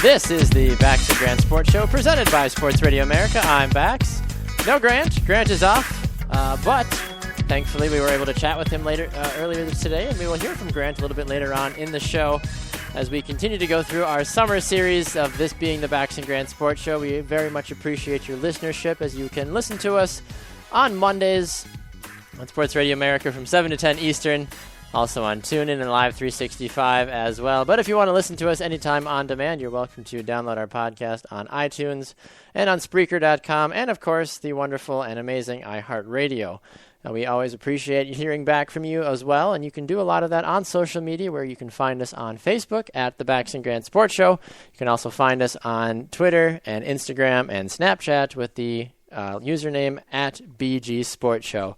This is the Bax Grant Sports Show presented by Sports Radio America. I'm Bax. No Grant. Grant is off, but thankfully we were able to chat with him earlier today, and we will hear from Grant a little bit later on in the show as we continue to go through our summer series of this being the Bax Grant Sports Show. We very much appreciate your listenership, as you can listen to us on Mondays on Sports Radio America from 7 to 10 Eastern. Also on TuneIn and Live 365 as well. But if you want to listen to us anytime on demand, you're welcome to download our podcast on iTunes and on Spreaker.com, and, of course, the wonderful and amazing iHeartRadio. We always appreciate hearing back from you as well, and you can do a lot of that on social media, where you can find us on Facebook at the Bax and Grant Sports Show. You can also find us on Twitter and Instagram and Snapchat with the username at BG Sports Show.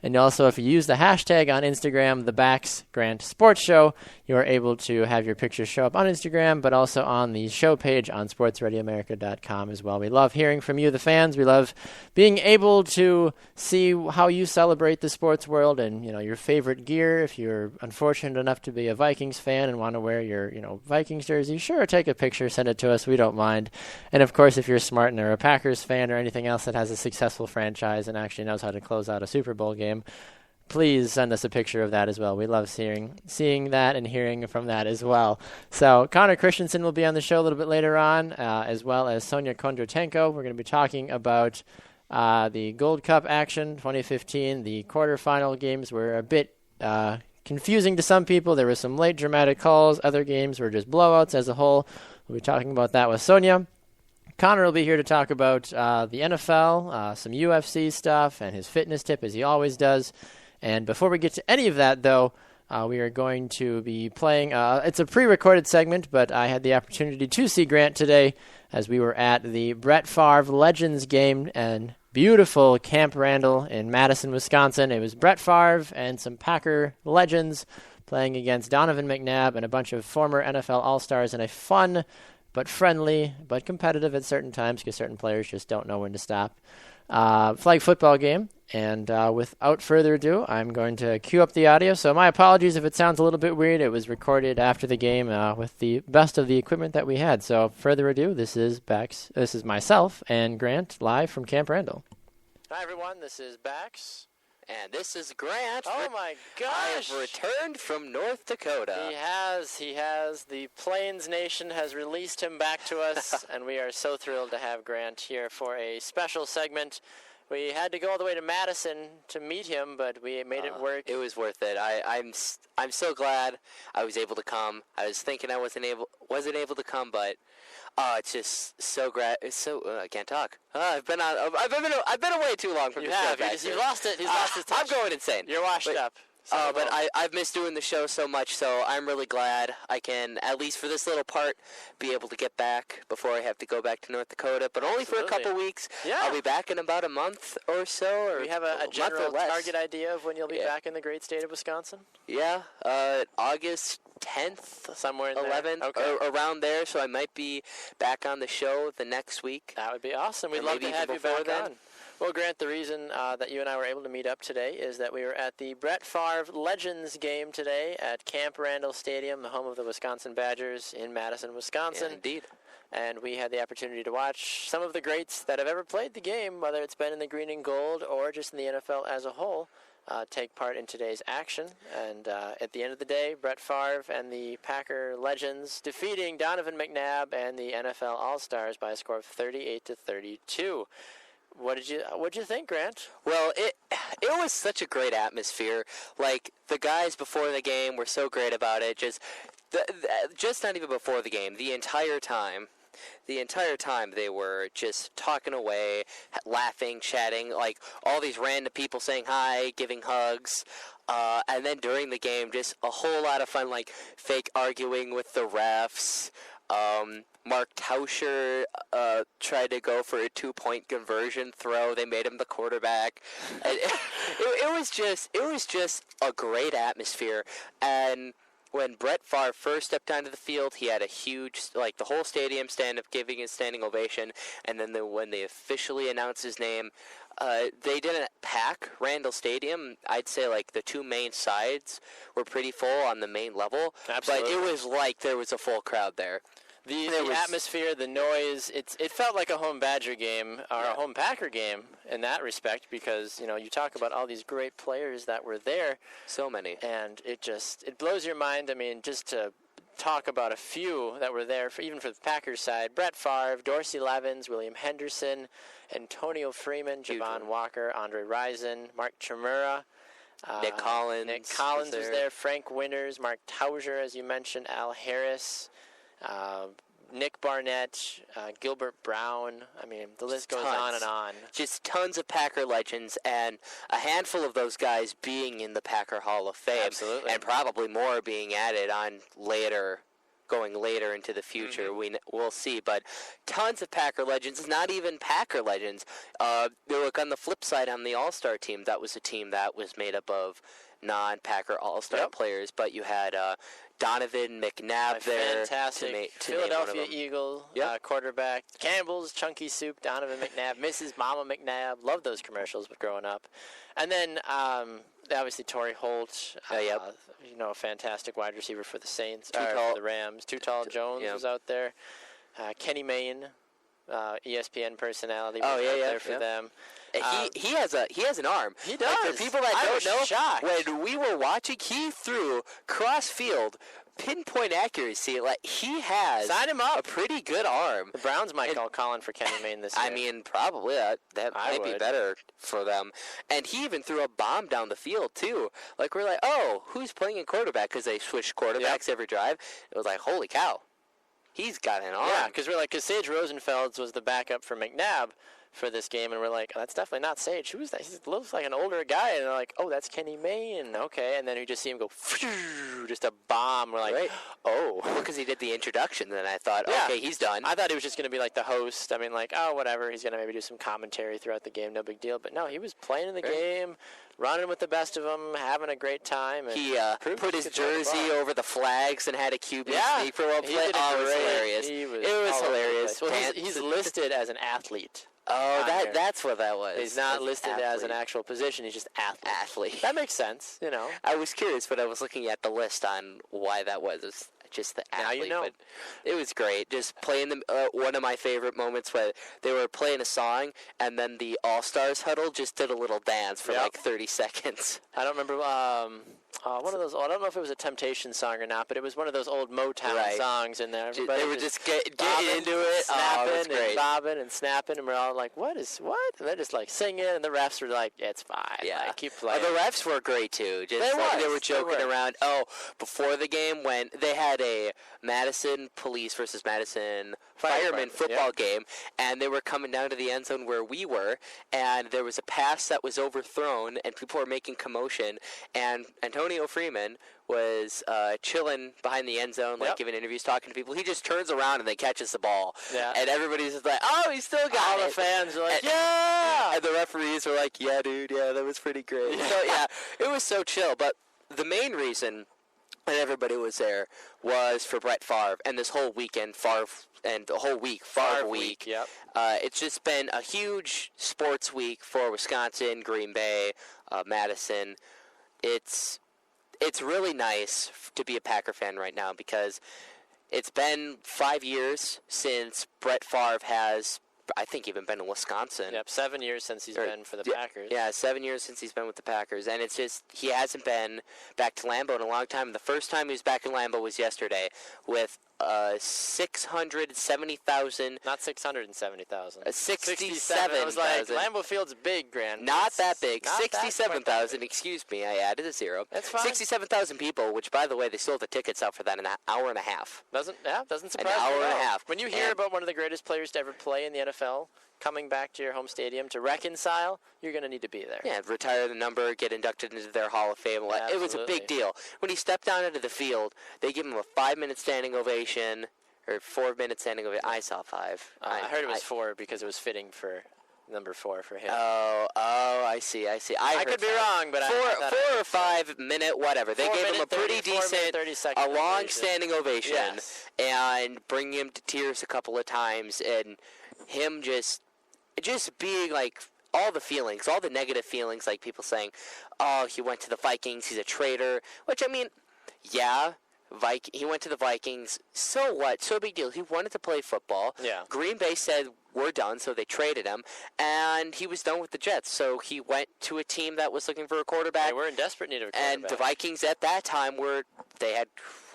And also, if you use the hashtag on Instagram, the Bax Grant Sports Show, you are able to have your pictures show up on Instagram, but also on the show page on sportsradioamerica.com as well. We love hearing from you, the fans. We love being able to see how you celebrate the sports world and, your favorite gear. If you're unfortunate enough to be a Vikings fan and want to wear your, Vikings jersey, sure, take a picture, send it to us. We don't mind. And, of course, if you're smart and are a Packers fan or anything else that has a successful franchise and actually knows how to close out a Super Bowl game, please send us a picture of that as well. We love seeing that and hearing from that as well. So Connor Christensen will be on the show a little bit later on, as well as Sonya Kondratenko. We're going to be talking about the Gold Cup action 2015. The quarterfinal games were a bit confusing to some people. There were some late dramatic calls. Other games were just blowouts as a whole. We'll be talking about that with Sonya. Connor will be here to talk about the NFL, some UFC stuff, and his fitness tip, as he always does. And before we get to any of that, though, we are going to be playing it's a pre-recorded segment, but I had the opportunity to see Grant today as we were at the Brett Favre Legends Game and beautiful Camp Randall in Madison, Wisconsin. It was Brett Favre and some Packer legends playing against Donovan McNabb and a bunch of former NFL All-Stars in a fun but friendly, but competitive at certain times because certain players just don't know when to stop. Flag football game. And without further ado, I'm going to cue up the audio. So my apologies if it sounds a little bit weird. It was recorded after the game with the best of the equipment that we had. So further ado, this is myself and Grant live from Camp Randall. Hi, everyone. This is Bax. And this is Grant. Oh, my gosh. I have returned from North Dakota. He has. The Plains Nation has released him back to us, and we are so thrilled to have Grant here for a special segment. We had to go all the way to Madison to meet him, but we made it work. It was worth it. I'm so glad I was able to come. I was thinking I wasn't able to come, but it's just so great. It's so I can't talk. I've been away too long from the show. You lost it. He's lost his touch. I'm going insane. You're washed up. But I've missed doing the show so much, so I'm really glad I can, at least for this little part, be able to get back before I have to go back to North Dakota, but only for a couple weeks. Yeah. I'll be back in about a month or so. Or we have a general target idea of when you'll be back in the great state of Wisconsin? Yeah, August 10th, somewhere in 11th, there. Okay. Around there, so I might be back on the show the next week. That would be awesome. We'd love to have you back on. Well, Grant, the reason that you and I were able to meet up today is that we were at the Brett Favre Legends Game today at Camp Randall Stadium, the home of the Wisconsin Badgers in Madison, Wisconsin. Yeah, indeed. And we had the opportunity to watch some of the greats that have ever played the game, whether it's been in the green and gold or just in the NFL as a whole, take part in today's action. And at the end of the day, Brett Favre and the Packer legends defeating Donovan McNabb and the NFL All-Stars by a score of 38-32. What did you think, Grant? Well, it was such a great atmosphere. Like, the guys before the game were so great about it. Just not even before the game. The entire time they were just talking away, laughing, chatting, like all these random people saying hi, giving hugs. And then during the game, just a whole lot of fun, like fake arguing with the refs. Mark Tauscher tried to go for a 2-point conversion throw. They made him the quarterback. It was just a great atmosphere. And when Brett Favre first stepped onto the field, he had a huge, like, the whole stadium giving a standing ovation. And then when they officially announced his name, they didn't pack Randall Stadium. I'd say, like, the two main sides were pretty full on the main level. Absolutely. But it was like there was a full crowd there. The atmosphere, the noise, it felt like a home Badger game or a home Packer game in that respect because, you talk about all these great players that were there. So many. And it blows your mind. I mean, just to talk about a few that were there, even for the Packers side. Brett Favre, Dorsey Levens, William Henderson, Antonio Freeman, Javon Walker, Andre Rison, Mark Chmura. Nick Collins. Was there. Frank Winters, Mark Tauser, as you mentioned, Al Harris, Nick Barnett, Gilbert Brown. I mean, the list goes on and on. Just tons of Packer legends, and a handful of those guys being in the Packer Hall of Fame. Absolutely. And probably more being added on going later into the future. Mm-hmm. We'll see. But tons of Packer legends, not even Packer legends. Look, on the flip side, on the All-Star team, that was a team that was made up of non-Packer All-Star players, but you had Donovan McNabb there. Fantastic. Philadelphia Eagle quarterback. Campbell's Chunky Soup, Donovan McNabb, Mrs. Mama McNabb. Loved those commercials growing up. And then, obviously, Torrey Holt, a fantastic wide receiver for the Saints, for the Rams. Too Tall Jones was out there. Kenny Mayne, ESPN personality, was out there for them. He has an arm. He does. Like, for people that don't know, shocked. When we were watching, he threw cross field, pinpoint accuracy. Like, he has Sign him up. A pretty good arm. The Browns might call Colin for Kenny Mayne this year. I mean, probably that might be better for them. And he even threw a bomb down the field too. Like, we're like, oh, who's playing in quarterback? Because they switch quarterbacks every drive. It was like, holy cow, he's got an arm. Yeah, because Sage Rosenfels was the backup for McNabb for this game, and we're like, that's definitely not Sage. Who is that? He looks like an older guy, and they're like, oh, that's Kenny Mayne. Okay, and then you just see him go, just a bomb. We're like, oh. Because he did the introduction, then I thought, okay, he's done. I thought he was just going to be like the host. I mean, like, oh, whatever. He's going to maybe do some commentary throughout the game, no big deal. But no, he was playing in the game, running with the best of them, having a great time. And he put his jersey over the flags and had a QB sneak for one play. Oh, it was hilarious. It was hilarious. Well, he's listed as an athlete. Oh, that's what that was. He's not listed as an actual position. He's just athlete. That makes sense, I was curious, but I was looking at the list on why that was. It was just the athlete. Now you know. But it was great. Just playing them. One of my favorite moments where they were playing a song, and then the All-Stars huddle just did a little dance for like 30 seconds. I don't remember one of those. I don't know if it was a Temptation song or not, but it was one of those old Motown songs in there. They were just getting into it, snapping and bobbing and snapping, and we're all like, what? And they're just like singing, and the refs were like, it's fine. Yeah, like, keep playing. The refs were great too. They were joking around. Oh, before the game when they had a Madison Police versus Madison Firemen football game, and they were coming down to the end zone where we were, and there was a pass that was overthrown, and people were making commotion, and Antonio Freeman was chilling behind the end zone, like giving interviews, talking to people. He just turns around and then catches the ball. Yeah. And everybody's just like, oh, he still got it. All the fans are like, yeah! And the referees were like, yeah, dude, yeah, that was pretty great. So, yeah, it was so chill. But the main reason that everybody was there was for Brett Favre and this whole weekend, Favre week. Yep. It's just been a huge sports week for Wisconsin, Green Bay, Madison. It's really nice to be a Packer fan right now because it's been 5 years since Brett Favre has, I think, even been in Wisconsin. Yep, 7 years since he's been for the Packers. Yeah, 7 years since he's been with the Packers. And it's just, he hasn't been back to Lambeau in a long time. The first time he was back in Lambeau was yesterday with 670,000. Not 670,000. 67,000. I was like, Lambeau Field's big, Grant. Not that big. 67,000. Excuse me, I added a zero. That's fine. 67,000 people, which, by the way, they sold the tickets out for that in an hour and a half. Doesn't surprise me. An hour and a half. When you hear about one of the greatest players to ever play in the NFL coming back to your home stadium to reconcile, you're going to need to be there. Yeah, retire the number, get inducted into their Hall of Fame. Absolutely. It was a big deal. When he stepped down into the field, they give him a 5-minute standing ovation, or 4-minute standing ovation. I saw 5. I heard it was 4 because it was fitting for number 4 for him. Oh, I see. I could be wrong, but 4 or 5 minute, whatever. They gave him a pretty decent, a long standing ovation, and bring him to tears a couple of times, and him just being like all the feelings, all the negative feelings, like people saying, oh, he went to the Vikings, he's a traitor, which, I mean, yeah, He went to the Vikings. So what? So big deal. He wanted to play football. Yeah. Green Bay said, we're done, so they traded him. And he was done with the Jets. So he went to a team that was looking for a quarterback. They were in desperate need of a quarterback. And the Vikings at that time they had...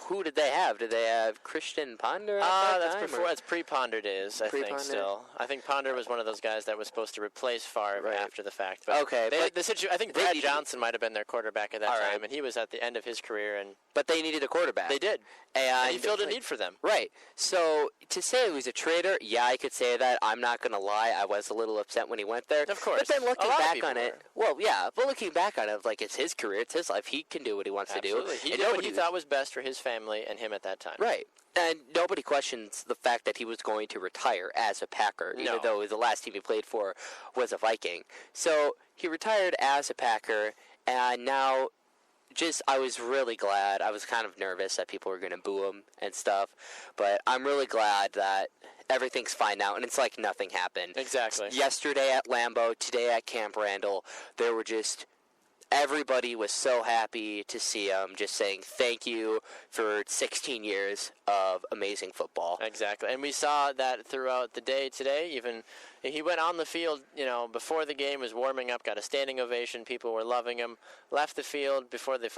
Who did they have? Did they have Christian Ponder? That's pre-Ponder days, I think. Still, I think Ponder was one of those guys that was supposed to replace Favre after the fact. But okay, I think Brad Johnson might have been their quarterback at that time, and he was at the end of his career. But they needed a quarterback. They did, and he filled a need for them. Right. So to say he was a traitor, yeah, I could say that. I'm not going to lie. I was a little upset when he went there. Of course. But then looking back on it, looking back on it, like it's his career, it's his life. He can do what he wants to do. He did what he thought was best for his family and him at that time. Right. And nobody questions the fact that he was going to retire as a Packer, even though the last team he played for was a Viking. So he retired as a Packer, and now I was really glad. I was kind of nervous that people were going to boo him and stuff, but I'm really glad that everything's fine now, and it's like nothing happened. Exactly. Yesterday at Lambeau, today at Camp Randall, there were just... Everybody was so happy to see him, just saying thank you for 16 years of amazing football. Exactly, and we saw that throughout the day today. Even he went on the field, before the game, was warming up, got a standing ovation. People were loving him. Left the field before the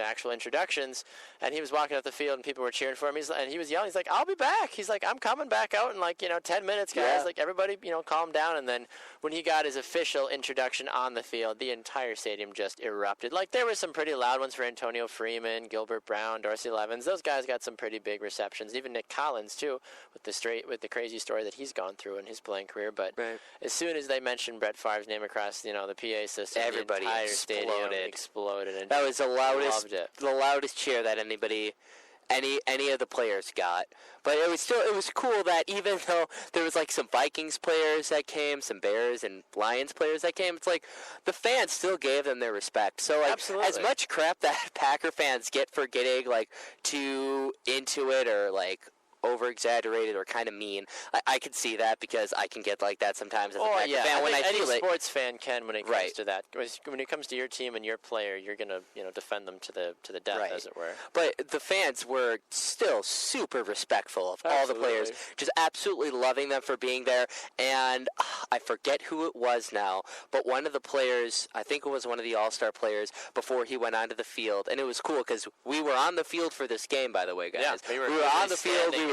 actual introductions, and he was walking up the field, and people were cheering for him. And he was yelling. He's like, "I'll be back." He's like, "I'm coming back out in 10 minutes, guys." Yeah. Like everybody, calm down. And then when he got his official introduction on the field, the entire stadium just erupted. Like there were some pretty loud ones for Antonio Freeman, Gilbert Brown, Dorsey Levens. Those guys got some pretty big receptions. Even Nick Collins too, with the crazy story that he's gone through in his playing career. But as soon as they mentioned Brett Favre's name across the PA system, everybody the entire stadium exploded. And that was the loudest cheer that any of the players got. But it was cool that even though there was like some Vikings players that came, some Bears and Lions players that came, it's like the fans still gave them their respect. So like Absolutely. As much crap that Packer fans get for getting like too into it or like over-exaggerated or kind of mean, I can see that because I can get like that sometimes as a Packer fan when I feel any sports fan can when it comes to that. When it comes to your team and your player, you're gonna defend them to the death, as it were. But the fans were still super respectful of all the players, just absolutely loving them for being there. And I forget who it was now, but one of the players, I think it was one of the All-Star players, before he went onto the field, and it was cool because we were on the field for this game, by the way, guys. Yeah, we were on the field. We were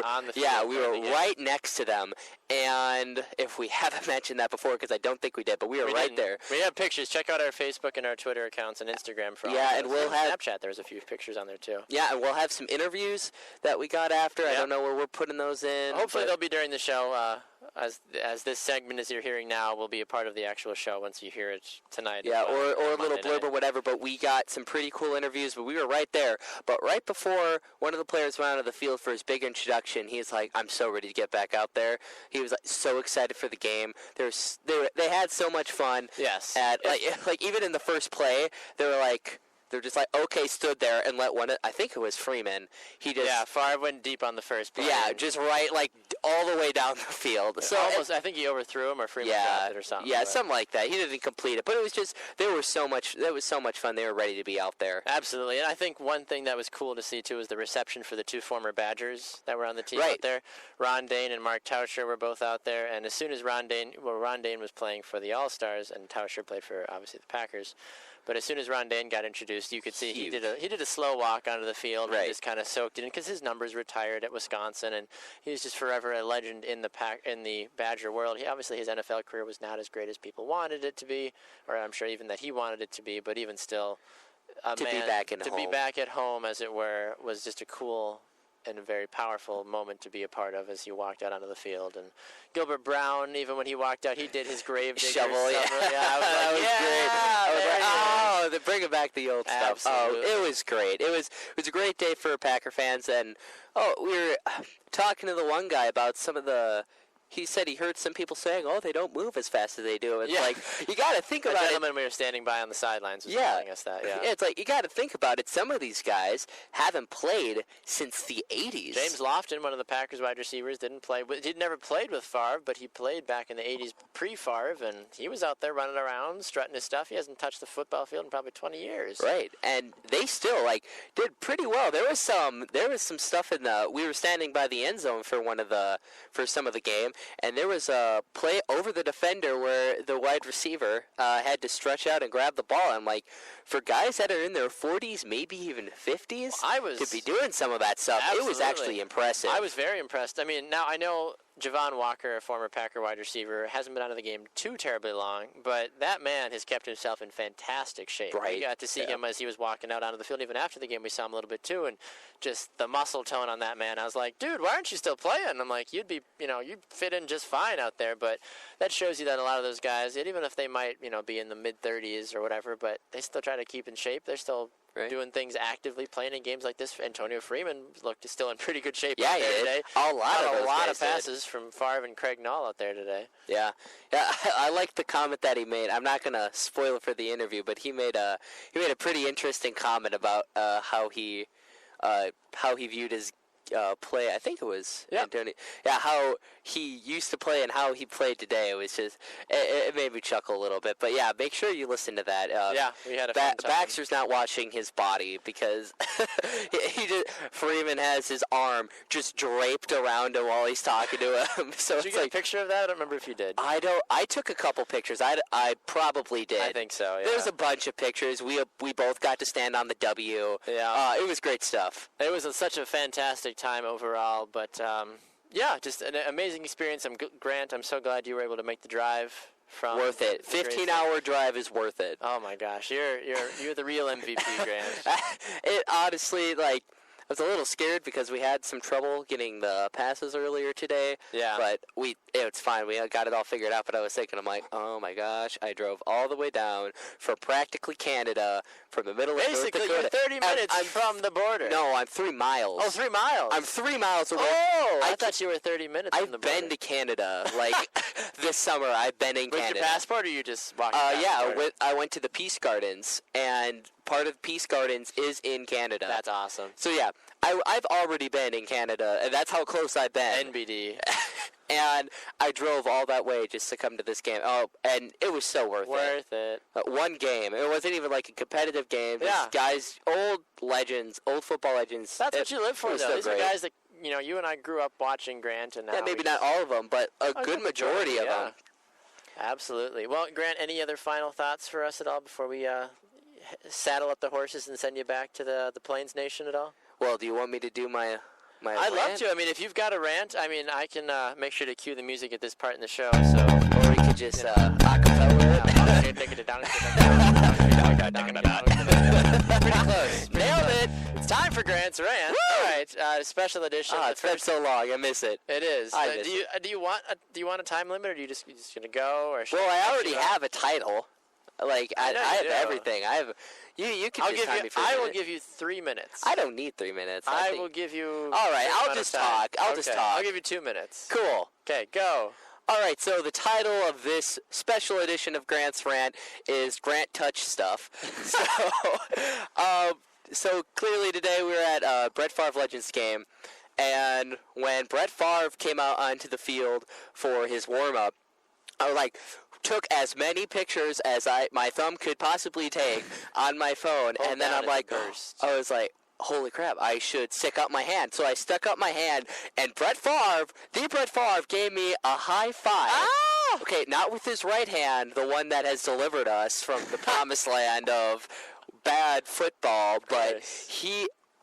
right game. next to them, and if we haven't mentioned that before, because I don't think we did, but we were right there. We have pictures. Check out our Facebook and our Twitter accounts and Instagram for all and we'll have Snapchat. There's a few pictures on there too. Yeah, and we'll have some interviews that we got after. I don't know where we're putting those in. Hopefully they'll be during the show. As this segment as you're hearing now will be a part of the actual show once you hear it tonight. Yeah, or a little blurb night. or whatever, but we got some pretty cool interviews, but we were right there. But right before one of the players went onto the field for his big introduction, he's like, I'm so ready to get back out there. He was like, so excited for the game. They had so much fun. Yes. Like even in the first play, they're just like, okay, stood there and let one. I think it was Freeman. Favre went deep on the first play. Yeah, just right, like all the way down the field. So I think he overthrew him or Freeman dropped it or something. Yeah, something like that. He didn't complete it, but it was just That was so much fun. They were ready to be out there. Absolutely, and I think one thing that was cool to see too was the reception for the two former Badgers that were on the team out there. Ron Dane and Mark Tauscher were both out there, and as soon as Ron Dane was playing for the All-Stars, and Tauscher played for obviously the Packers. But as soon as Ron Dane got introduced, you could see he did a slow walk onto the field and just kind of soaked it in because his numbers retired at Wisconsin, and he's just forever a legend in the Badger world. Obviously his NFL career was not as great as people wanted it to be, or I'm sure even that he wanted it to be. But even still, be back at home, as it were, was just a cool and a very powerful moment to be a part of as he walked out onto the field. And Gilbert Brown, even when he walked out, he did his grave digger shovel. That was great. I was like, they're bringing back the old stuff. Absolutely. Oh, it was great. It was a great day for Packer fans. And we were talking to the one guy about some of the he said he heard some people saying, "Oh, they don't move as fast as they do." It's Yeah. like you got to think The about it. gentleman we were standing by on the sidelines was telling us that. Yeah. It's like you got to think about it. Some of these guys haven't played since the '80s. James Lofton, one of the Packers wide receivers, he'd never played with Favre, but he played back in the '80s pre-Favre, and he was out there running around, strutting his stuff. He hasn't touched the football field in probably 20 years. Right, and they still did pretty well. There was some stuff in the. We were standing by the end zone for some of the game, and there was a play over the defender where the wide receiver had to stretch out and grab the ball. I'm like, for guys that are in their 40s, maybe even 50s, to be doing some of that stuff, absolutely. It was actually impressive. I was very impressed. I mean, now I know Javon Walker, a former Packer wide receiver, hasn't been out of the game too terribly long, but that man has kept himself in fantastic shape. Right. We got to see him as he was walking out onto the field. Even after the game, we saw him a little bit too, and just the muscle tone on that man. I was like, dude, why aren't you still playing? I'm like, you'd fit in just fine out there, but that shows you that a lot of those guys, even if they might, be in the mid-30s or whatever, but they still try to keep in shape. They're still doing things actively, playing in games like this. Antonio Freeman looked still in pretty good shape out there today. A lot of passes from Favre and Craig Nall out there today. Yeah. I like the comment that he made. I'm not gonna spoil it for the interview, but he made a pretty interesting comment about how he viewed his play. I think it was Antonio. Yeah, how he used to play and how he played today. It was just it made me chuckle a little bit. But yeah, make sure you listen to that. We had a fun time. Baxter's not watching his body because Freeman has his arm just draped around him while he's talking to him. So did you get a picture of that? I don't remember if you did. I took a couple pictures. I probably did. I think so. Yeah. There's a bunch of pictures. We both got to stand on the W. Yeah. It was great stuff. It was such a fantastic time overall, but just an amazing experience. Grant, I'm so glad you were able to make the drive from. Worth it. 15-hour drive is worth it. Oh my gosh, you're the real MVP, Grant. It honestly, I was a little scared because we had some trouble getting the passes earlier today. Yeah. But it's fine. We got it all figured out. But I was thinking, I'm like, oh my gosh, I drove all the way down from practically Canada, from the middle of North Dakota. Basically, you're 30 minutes from the border. No, I'm 3 miles. Oh, 3 miles. I'm 3 miles away. Oh, I thought you were 30 minutes from the border. I've been to Canada. This summer, I've been in Canada. With your passport, or you just walked I went to the Peace Gardens, and part of Peace Gardens is in Canada. That's awesome. So, yeah, I've already been in Canada, and that's how close I've been. NBD. And I drove all that way just to come to this game. Oh, and it was so worth it. One game. It wasn't even like a competitive game. Yeah. Just guys, old football legends. That's what you live for, though. So These are guys that, you and I grew up watching, Grant. And maybe not all of them, but a good majority of them. Absolutely. Well, Grant, any other final thoughts for us at all before we saddle up the horses and send you back to the Plains Nation at all? Well, do you want me to do my I'd love to. I mean, if you've got a rant, I can make sure to cue the music at this part in the show. So, or we could just acapella it. Pretty close. Nailed it. It's time for Grant's rant. Woo! All right, special edition. It's been so long. I miss it. It is. Do you want a time limit, or are you just gonna go? Or I already have a title. I have do. everything. I have. You can just time me for a minute. I will give you 3 minutes. I don't need 3 minutes. I will give you. All right, I'll just talk. I'll give you 2 minutes. Cool. Okay, go. All right, so the title of this special edition of Grant's Rant is Grant Touch Stuff. So clearly today we were at Brett Favre Legends Game, and when Brett Favre came out onto the field for his warm-up, I took as many pictures as my thumb could possibly take on my phone, and then I was like, holy crap, I should stick up my hand. So I stuck up my hand, and Brett Favre gave me a high five. Ah! Okay, not with his right hand, the one that has delivered us from the promised land of bad football, but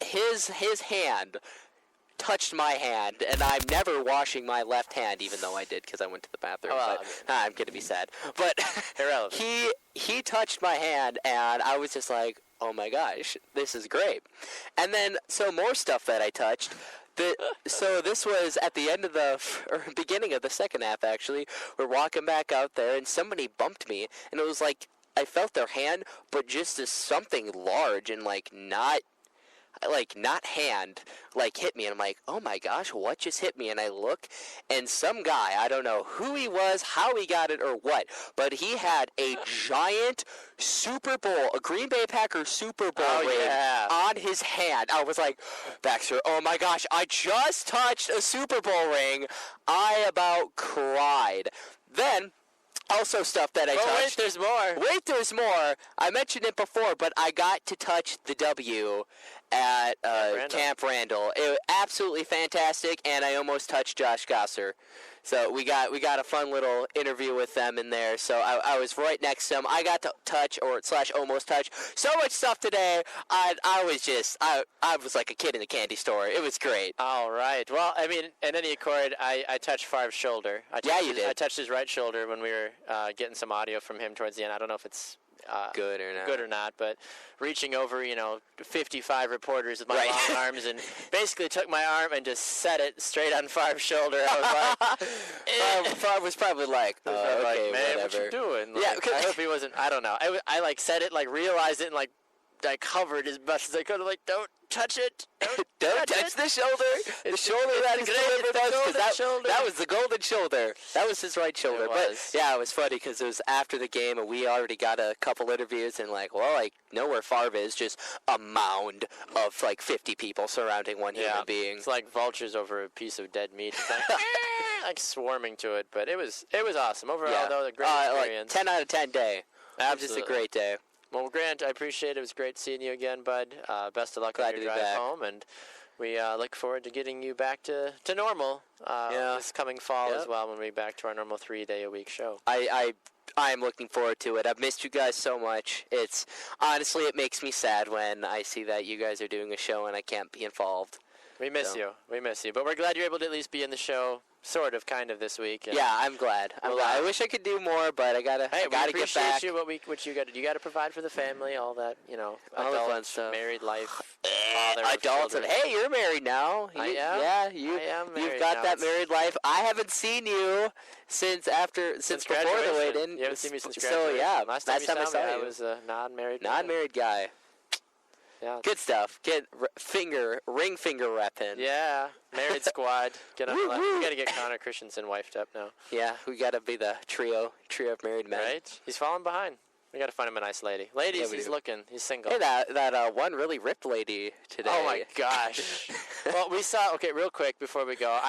his hand touched my hand, and I'm never washing my left hand, even though I did because I went to the bathroom. I'm going to be sad. But irrelevant. He touched my hand, and I was just like, oh my gosh, this is great. And then, so more stuff that I touched. So this was at the end of beginning of the second half, actually. We're walking back out there, and somebody bumped me, and it was like I felt their hand, but just as something large and not. not hand, hit me. And I'm like, oh my gosh, what just hit me? And I look, and some guy, I don't know who he was, how he got it, or what, but he had a giant Super Bowl, a Green Bay Packers Super Bowl ring on his hand. I was like, Baxter, oh my gosh, I just touched a Super Bowl ring. I about cried. Then, also stuff that I touched. Wait, there's more. Wait, there's more. I mentioned it before, but I got to touch the W at Camp Randall. It was absolutely fantastic, and I almost touched Josh Gosser. So we got a fun little interview with them in there. So I was right next to them. I got to touch / almost touch so much stuff today. I was like a kid in a candy store. It was great. All right. Well, I mean, in any accord, I touched Favre's shoulder. You did. I touched his right shoulder when we were getting some audio from him towards the end. I don't know if it's good or not, but reaching over 55 reporters with my long arms and basically took my arm and just set it straight on Favre's shoulder. I was like, Favre was probably like, okay, man, whatever. what you doing? I hope he wasn't. I don't know. I said it, realized it, and I covered as best as I could. I'm don't touch it. Don't touch the shoulder. The shoulder that is delivered us. That was the golden shoulder. That was his right shoulder. But it was funny because it was after the game and we already got a couple interviews and know where Favre is. Just a mound of 50 people surrounding one human being. It's like vultures over a piece of dead meat. It's swarming to it. But it was awesome overall. Though, a great experience. 10 out of 10 day. Absolutely. Just a great day. Well, Grant, I appreciate it. It was great seeing you again, bud. Best of luck on your drive home, and we look forward to getting you back to normal this coming fall as well when we're back to our normal 3-day-a-week show. I'm looking forward to it. I've missed you guys so much. Honestly, it makes me sad when I see that you guys are doing a show and I can't be involved. We miss you. We miss you. But we're glad you're able to at least be in the show, sort of, kind of, this week. Yeah, I'm glad. I wish I could do more, but I gotta get back. We appreciate you. What you got? You got to provide for the family, all that, all the fun stuff, married life, adults. And hey, you're married now. I am. Yeah, I am married. You've got now. that married life. I haven't seen you since before the weigh-in. You haven't seen me since graduation. So yeah, last time I saw you, I was a non-married guy. Yeah. Good stuff. Get ring finger repping. Yeah. Married squad. We got to get Connor Christensen wifed up now. Yeah, we got to be the trio of married men. Right? He's falling behind. We got to find him a nice lady. Ladies, he's looking. He's single. Hey, that one really ripped lady today. Oh my gosh. Well, we saw. Okay, real quick before we go.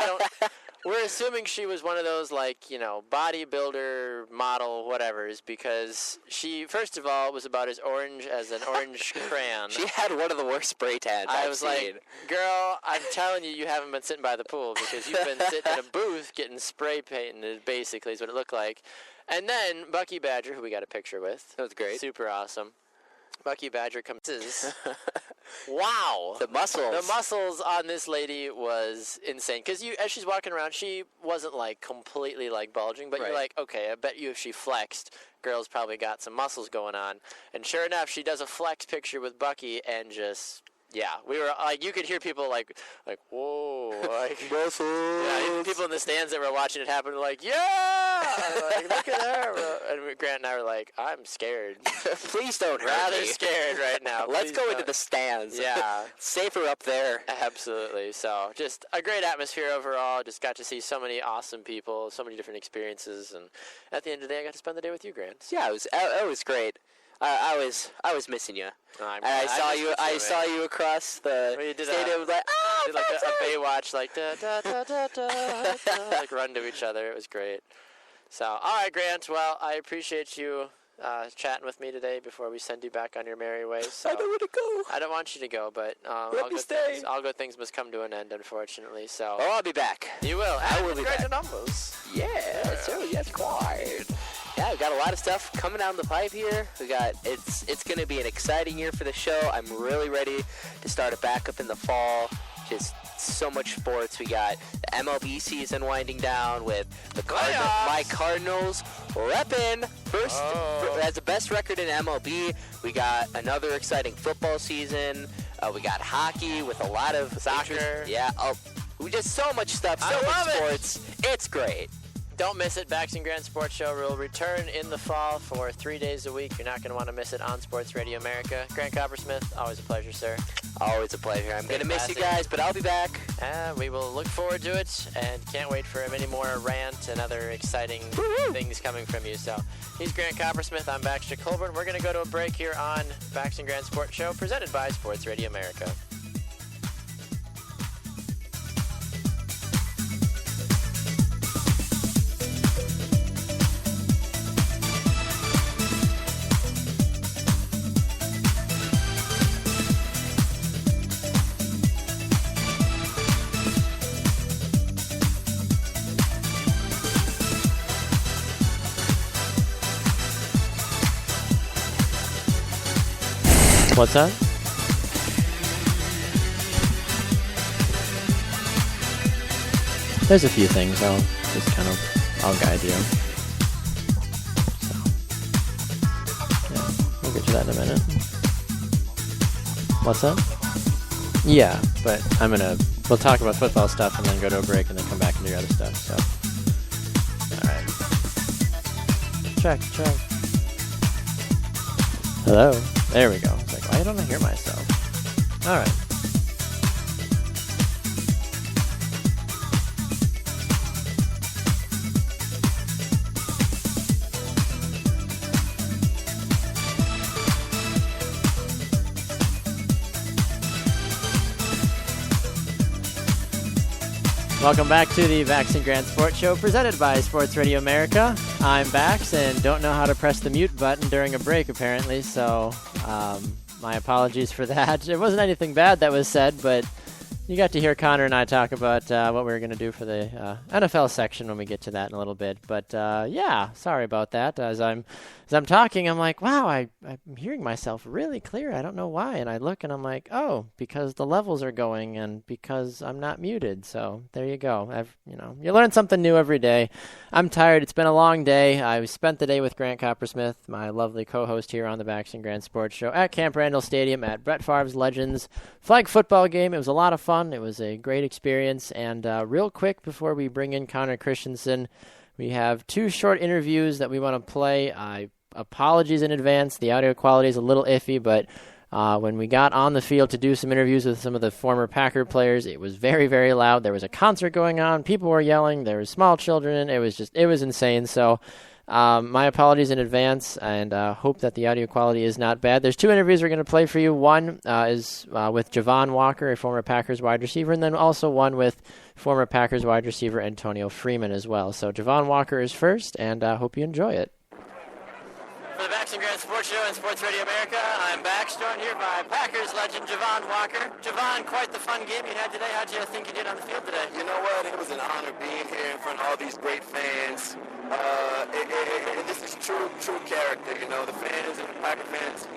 We're assuming she was one of those bodybuilder model whatevers because she first of all was about as orange as an orange crayon. She had one of the worst spray tans I've seen. Like, girl, I'm telling you haven't been sitting by the pool because you've been sitting in a booth getting spray painted. Basically, is what it looked like. And then Bucky Badger, who we got a picture with. That was great. Super awesome. Bucky Badger comes. Wow. The muscles. The muscles on this lady was insane. Because as she's walking around, she wasn't completely bulging, but you're like, okay, I bet you if she flexed, girl's probably got some muscles going on. And sure enough, she does a flex picture with Bucky and just. Yeah, we were you could hear people whoa, muscles. Yeah, even people in the stands that were watching it happen were yeah, look at her. And Grant and I were like, I'm scared. Please don't hurt Rather me. scared right now. Let's go into the stands. Yeah, safer up there. Absolutely. So just a great atmosphere overall. Just got to see so many awesome people, so many different experiences, and at the end of the day, I got to spend the day with you, Grant. Yeah, it was great. I was missing you. And I saw you across the stadium. Did a Baywatch da da da da run to each other. It was great. So all right, Grant. Well, I appreciate you chatting with me today before we send you back on your merry way. So I don't want to go. I don't want you to go, but let me stay. All good things must come to an end, unfortunately. So I'll be back. You will. I will be back. Great numbers. Yeah, sure. Yes, quite. Yeah, we've got a lot of stuff coming down the pipe here. It's going to be an exciting year for the show. I'm really ready to start it back up in the fall. Just so much sports. We got the MLB season winding down with my Cardinals repping first. That's the best record in MLB. We got another exciting football season. We got hockey with a lot of soccer. Interest. Yeah. We just so much stuff. So much sports. It's great. Don't miss it. Bax Grant Sports Show will return in the fall for 3 days a week. You're not going to want to miss it on Sports Radio America. Grant Coppersmith, always a pleasure, sir. Always a pleasure. I'm going to miss you guys, but I'll be back. We will look forward to it and can't wait for many more rant and other exciting things coming from you. So he's Grant Coppersmith. I'm Baxter Colburn. We're going to go to a break here on Bax Grant Sports Show presented by Sports Radio America. What's that? There's a few things I'll guide you. So, yeah, we'll get to that in a minute. What's that? Yeah, but we'll talk about football stuff and then go to a break and then come back and do other stuff, so. Alright. Check. Hello? There we go. It's like, why don't I hear myself? Alright. Welcome back to the Bax Grant Sports Show presented by Sports Radio America. I'm Bax and don't know how to press the mute button during a break apparently, so my apologies for that. It wasn't anything bad that was said, but you got to hear Connor and I talk about what we were going to do for the NFL section when we get to that in a little bit. But yeah, sorry about that. As I'm talking, I'm like, wow, I'm hearing myself really clear. I don't know why. And I look and I'm like, oh, because the levels are going and because I'm not muted. So there you go. You learn something new every day. I'm tired. It's been a long day. I spent the day with Grant Coppersmith, my lovely co-host here on the Bax Grant Sports Show at Camp Randall Stadium at Brett Favre's Legends flag football game. It was a lot of fun. It was a great experience. And real quick before we bring in Connor Christensen, we have 2 short interviews that we want to play. Apologies in advance. The audio quality is a little iffy, but when we got on the field to do some interviews with some of the former Packer players, it was very, very loud. There was a concert going on. People were yelling. There were small children. It was insane. So my apologies in advance, and hope that the audio quality is not bad. There's 2 interviews we're going to play for you. One is with Javon Walker, a former Packers wide receiver, and then also one with former Packers wide receiver Antonio Freeman as well. So Javon Walker is first, and hope you enjoy it. For the Bax Grant Sports Show and Sports Radio America, I'm Bax, joined here by Packers legend Javon Walker. Javon, quite the fun game you had today. How'd you think you did on the field today? You know what? It was an honor being here in front of all these great fans. This is true character. You know, the fans and the Packer fans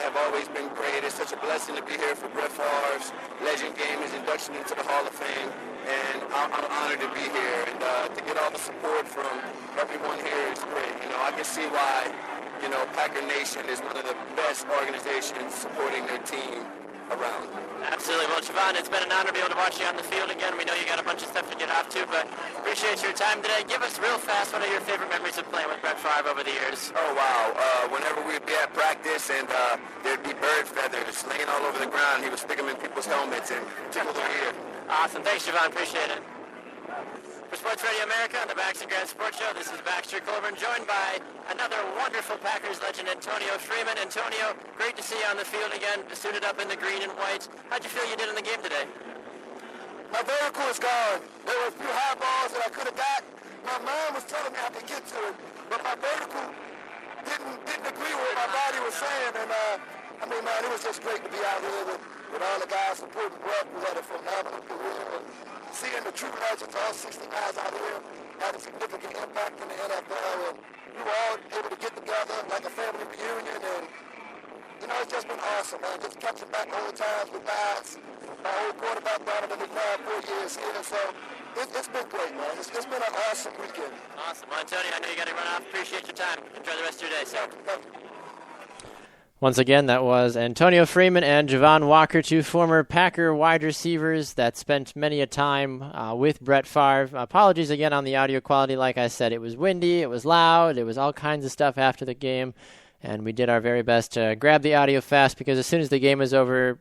have always been great. It's such a blessing to be here for Brett Favre's Legend Game, his induction into the Hall of Fame. And I'm honored to be here. And to get all the support from everyone here is great. You know, I can see why, you know, Packer Nation is one of the best organizations supporting their team around. Absolutely. Well, Javon, it's been an honor to be able to watch you on the field again. We know you got a bunch of stuff to get off to, but appreciate your time today. Give us real fast, what are your favorite memories of playing with Brett Favre over the years? Oh, wow. Whenever we'd be at practice and there'd be bird feathers laying all over the ground, he would stick them in people's helmets and tickle their ear. Awesome. Thanks, Javon. Appreciate it. For Sports Radio America on the Bax Grant Sports Show, this is Baxter Colburn, joined by another wonderful Packers legend, Antonio Freeman. Antonio, great to see you on the field again, suited up in the green and white. How'd you feel you did in the game today? My vertical is gone. There were a few high balls that I could have got. My mind was telling me I could get to it, but my vertical didn't agree with what my body was saying. And it was just great to be out here with all the guys supporting Brett. We had a phenomenal career. Seeing the true legends, all 60 guys out here, had a significant impact in the NFL, and we were all able to get together like a family reunion, and, you know, it's just been awesome, man. Just catching back old times with guys. My old quarterback down in the now 4 years here, so it's been great, man. It's been an awesome weekend. Awesome. Well, Antonio, I know you got to run off. Appreciate your time. Enjoy the rest of your day. So. Once again, that was Antonio Freeman and Javon Walker, two former Packer wide receivers that spent many a time with Brett Favre. Apologies again on the audio quality. Like I said, it was windy, it was loud, it was all kinds of stuff after the game, and we did our very best to grab the audio fast because as soon as the game was over,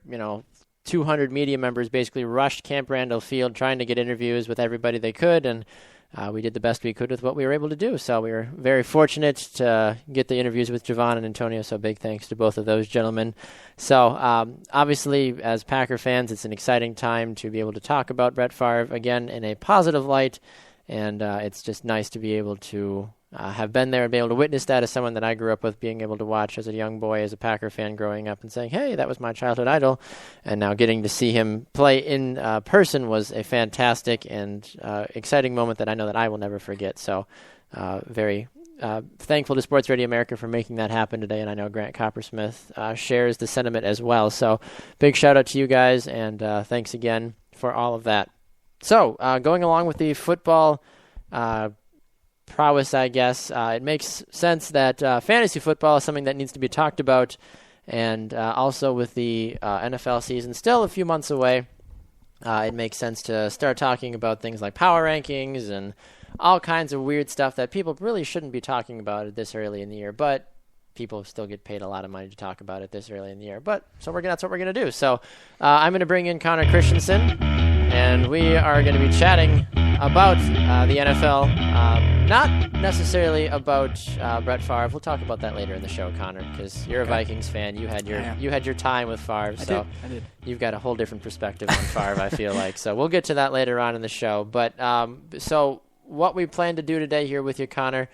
200 media members basically rushed Camp Randall Field trying to get interviews with everybody they could, and we did the best we could with what we were able to do. So we were very fortunate to get the interviews with Javon and Antonio, so big thanks to both of those gentlemen. So obviously, as Packer fans, it's an exciting time to be able to talk about Brett Favre again in a positive light, and it's just nice to be able to have been there and be able to witness that as someone that I grew up with, being able to watch as a young boy, as a Packer fan growing up and saying, hey, that was my childhood idol. And now getting to see him play in person was a fantastic and exciting moment that I know that I will never forget. So very thankful to Sports Radio America for making that happen today. And I know Grant Coppersmith shares the sentiment as well. So big shout out to you guys, and thanks again for all of that. So going along with the football prowess, I guess, it makes sense that fantasy football is something that needs to be talked about, and also with the NFL season still a few months away, it makes sense to start talking about things like power rankings and all kinds of weird stuff that people really shouldn't be talking about this early in the year, but people still get paid a lot of money to talk about it this early in the year. But that's what we're going to do. So I'm going to bring in Connor Christensen, and we are going to be chatting about the NFL. Not necessarily about Brett Favre. We'll talk about that later in the show, Connor, because you're a Vikings fan. You had your time with Favre, so I did. You've got a whole different perspective on Favre, I feel like. So we'll get to that later on in the show. But so what we plan to do today here with you, Connor.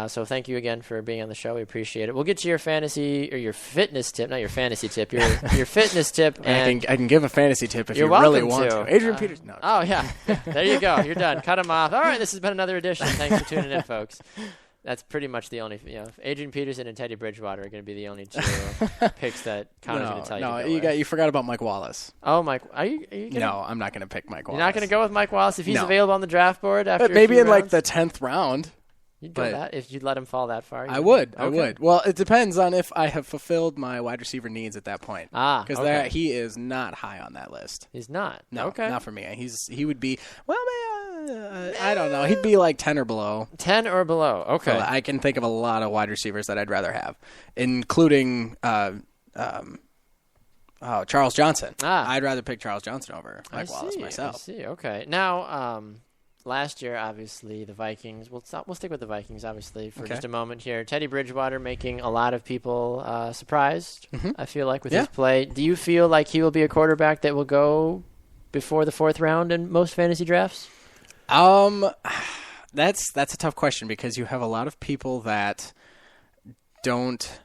So thank you again for being on the show. We appreciate it. We'll get to your fantasy or your fitness tip, not your fantasy tip, your fitness tip. And I can give a fantasy tip if you welcome really want to. Adrian Peters. No. Oh, yeah. There you go. You're done. Cut him off. All right, this has been another edition. Thanks for tuning in, folks. That's pretty much the only, Adrian Peterson and Teddy Bridgewater are going to be the only two picks that Connor's going to tell you. No, you forgot about Mike Wallace. Oh, Mike, are you gonna, No, I'm not going to pick Mike Wallace. You're not going to go with Mike Wallace if he's available on the draft board after but maybe in rounds? the 10th round. You'd go that if you'd let him fall that far. I would. Well, it depends on if I have fulfilled my wide receiver needs at that point. Because he is not high on that list. He's not. No, okay. Not for me. He would be I don't know. He'd be like 10 or below. 10 or below. Okay. So I can think of a lot of wide receivers that I'd rather have, including Charles Johnson. I'd rather pick Charles Johnson over Mike Wallace myself. I see. Okay. Now, last year, obviously, the Vikings. We'll stick with the Vikings, obviously, for just a moment here. Teddy Bridgewater making a lot of people surprised. I feel like with his play. Do you feel like he will be a quarterback that will go before the 4th round in most fantasy drafts? That's a tough question because you have a lot of people that don't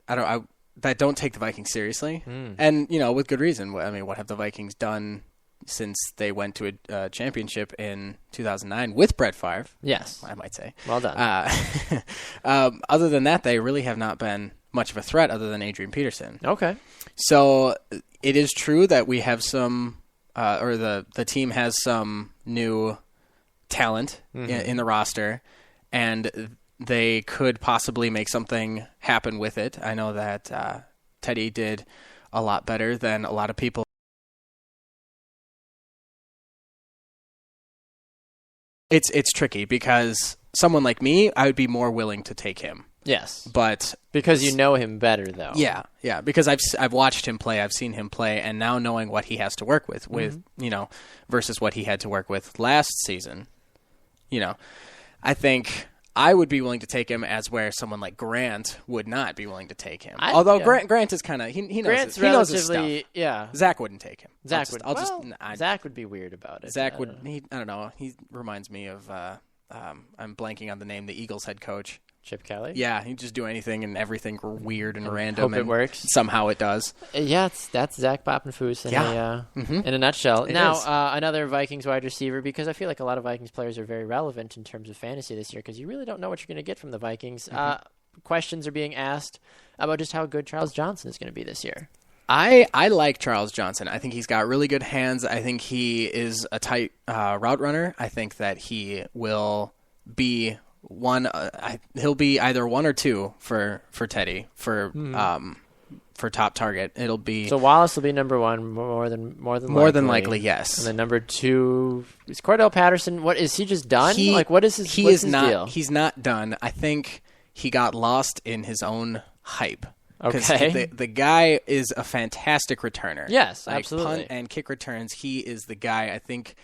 take the Vikings seriously, and with good reason. I mean, what have the Vikings done since they went to a championship in 2009 with Brett Favre? Yes, I might say. Well done. Other than that, they really have not been much of a threat other than Adrian Peterson. Okay. So it is true that we have some, or the team has some new talent in the roster, and they could possibly make something happen with it. I know that Teddy did a lot better than a lot of people. It's tricky because someone like me, I would be more willing to take him. Yes, but because you know him better, though. Yeah, because I've watched him play, I've seen him play, and now knowing what he has to work with versus what he had to work with last season, I think I would be willing to take him as where someone like Grant would not be willing to take him. Although Grant is kind of he knows his stuff. Yeah. Zach wouldn't take him. Zach would be weird about it. Zach would. I don't know. He reminds me of. I'm blanking on the name. The Eagles head coach. Chip Kelly? Yeah, he'd just do anything and everything weird and random. Hope it works. Somehow it does. Yeah, that's Zach Boppenfuss in a nutshell. Another Vikings wide receiver, because I feel like a lot of Vikings players are very relevant in terms of fantasy this year, because you really don't know what you're going to get from the Vikings. Questions are being asked about just how good Charles Johnson is going to be this year. I like Charles Johnson. I think he's got really good hands. I think he is a tight route runner. I think that he will be he'll be either 1 or 2 for Teddy for for top target. It'll be So Wallace will be number one, more than likely, yes. And then number 2 is Cordell Patterson. What is he just done? What is his? He what's is his not. deal? He's not done. I think he got lost in his own hype. Okay. The guy is a fantastic returner. Yes, like absolutely. Punt and kick returns. He is the guy. I think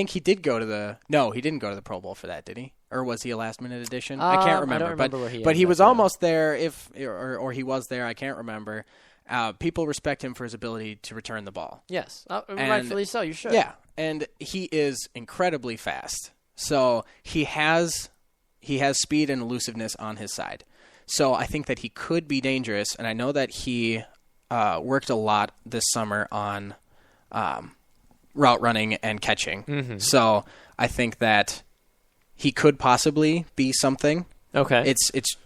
he did go to the. No, he didn't go to the Pro Bowl for that, did he? Or was he a last-minute addition? I can't remember. I don't remember where he but he ended was up, almost there. Or he was there. I can't remember. People respect him for his ability to return the ball. Yes, rightfully so. You should. Yeah, and he is incredibly fast. So he has speed and elusiveness on his side. So I think that he could be dangerous, and I know that he worked a lot this summer on route running and catching. Mm-hmm. So I think that he could possibly be something. Okay. It's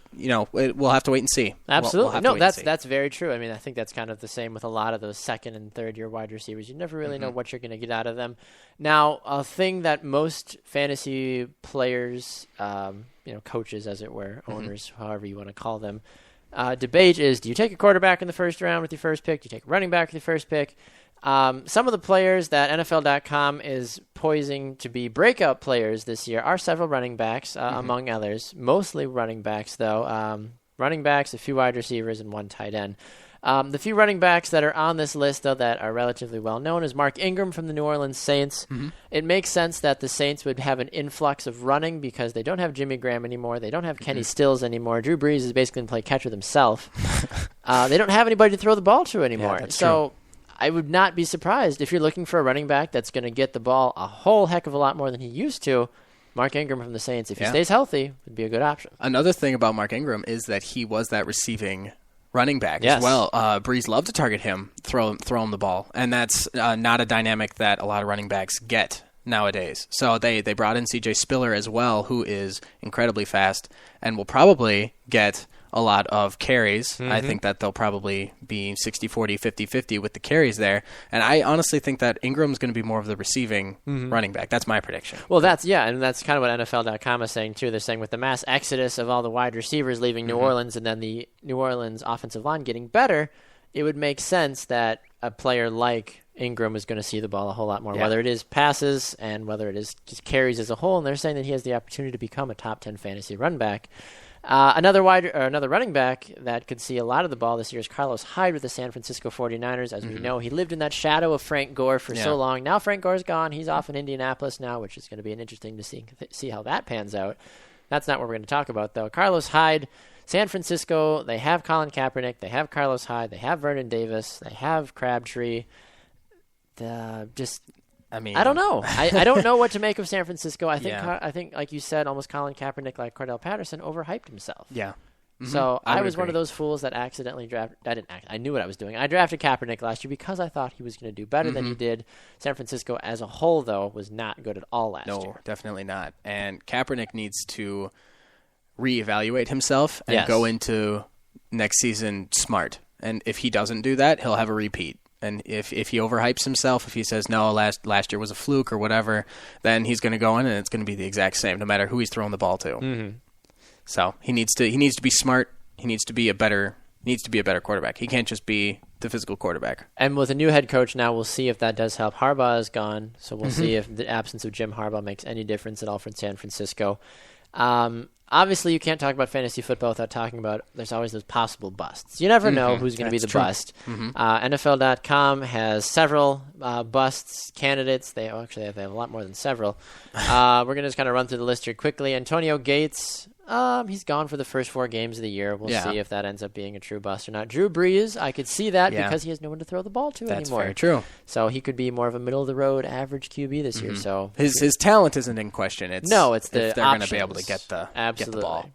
we'll have to wait and see. Absolutely. We'll that's very true. I mean, I think that's kind of the same with a lot of those second and third year wide receivers. You never really know what you're going to get out of them. Now, a thing that most fantasy players, coaches, as it were, owners, however you want to call them, debate is: do you take a quarterback in the first round with your first pick? Do you take a running back with your first pick? Some of the players that NFL.com is poising to be breakout players this year are several running backs, among others. Mostly running backs, though. Running backs, a few wide receivers, and 1 tight end. The few running backs that are on this list, though, that are relatively well known is Mark Ingram from the New Orleans Saints. Mm-hmm. It makes sense that the Saints would have an influx of running because they don't have Jimmy Graham anymore. They don't have Kenny Stills anymore. Drew Brees is basically going to play catch with himself. They don't have anybody to throw the ball to anymore. Yeah, that's so. true. I would not be surprised if you're looking for a running back that's going to get the ball a whole heck of a lot more than he used to. Mark Ingram from the Saints, if he stays healthy, would be a good option. Another thing about Mark Ingram is that he was that receiving running back as well. Breeze loved to target him, throw him the ball, and that's not a dynamic that a lot of running backs get nowadays. So they brought in C.J. Spiller as well, who is incredibly fast and will probably get a lot of carries. Mm-hmm. I think that they'll probably be 60-40, 50-50 with the carries there. And I honestly think that Ingram's going to be more of the receiving running back. That's my prediction. Well, that's kind of what NFL.com is saying, too. They're saying with the mass exodus of all the wide receivers leaving New Orleans and then the New Orleans offensive line getting better, it would make sense that a player like Ingram is going to see the ball a whole lot more, whether it is passes and whether it is just carries as a whole. And they're saying that he has the opportunity to become a top 10 fantasy run back. Another running back that could see a lot of the ball this year is Carlos Hyde with the San Francisco 49ers. As we know, he lived in that shadow of Frank Gore for so long. Now Frank Gore's gone. He's off in Indianapolis now, which is going to be interesting to see how that pans out. That's not what we're going to talk about, though. Carlos Hyde, San Francisco, they have Colin Kaepernick. They have Carlos Hyde. They have Vernon Davis. They have Crabtree. I don't know. I don't know what to make of San Francisco. I think, like you said, almost Colin Kaepernick, like Cordell Patterson, overhyped himself. Yeah. Mm-hmm. So I was agree. one of those fools that accidentally drafted. I knew what I was doing. I drafted Kaepernick last year because I thought he was going to do better than he did. San Francisco as a whole, though, was not good at all last year. No, definitely not. And Kaepernick needs to reevaluate himself and go into next season smart. And if he doesn't do that, he'll have a repeat. And if he overhypes himself, if he says, no, last year was a fluke or whatever, then he's going to go in and it's going to be the exact same, no matter who he's throwing the ball to. Mm-hmm. So he needs to be smart. He needs to be a better quarterback. He can't just be the physical quarterback. And with a new head coach now, we'll see if that does help. Harbaugh is gone, so we'll see if the absence of Jim Harbaugh makes any difference at all for San Francisco. Obviously, you can't talk about fantasy football without talking about there's always those possible busts. You never know who's going to be the bust. Mm-hmm. NFL.com has several busts candidates. They have a lot more than several. We're going to just kind of run through the list here quickly. Antonio Gates, he's gone for the first 4 games of the year. We'll see if that ends up being a true bust or not. Drew Brees, I could see that because he has no one to throw the ball to anymore. That's very true. So he could be more of a middle-of-the-road average QB this year. So his talent isn't in question. It's the if they're going to be able to get the ball.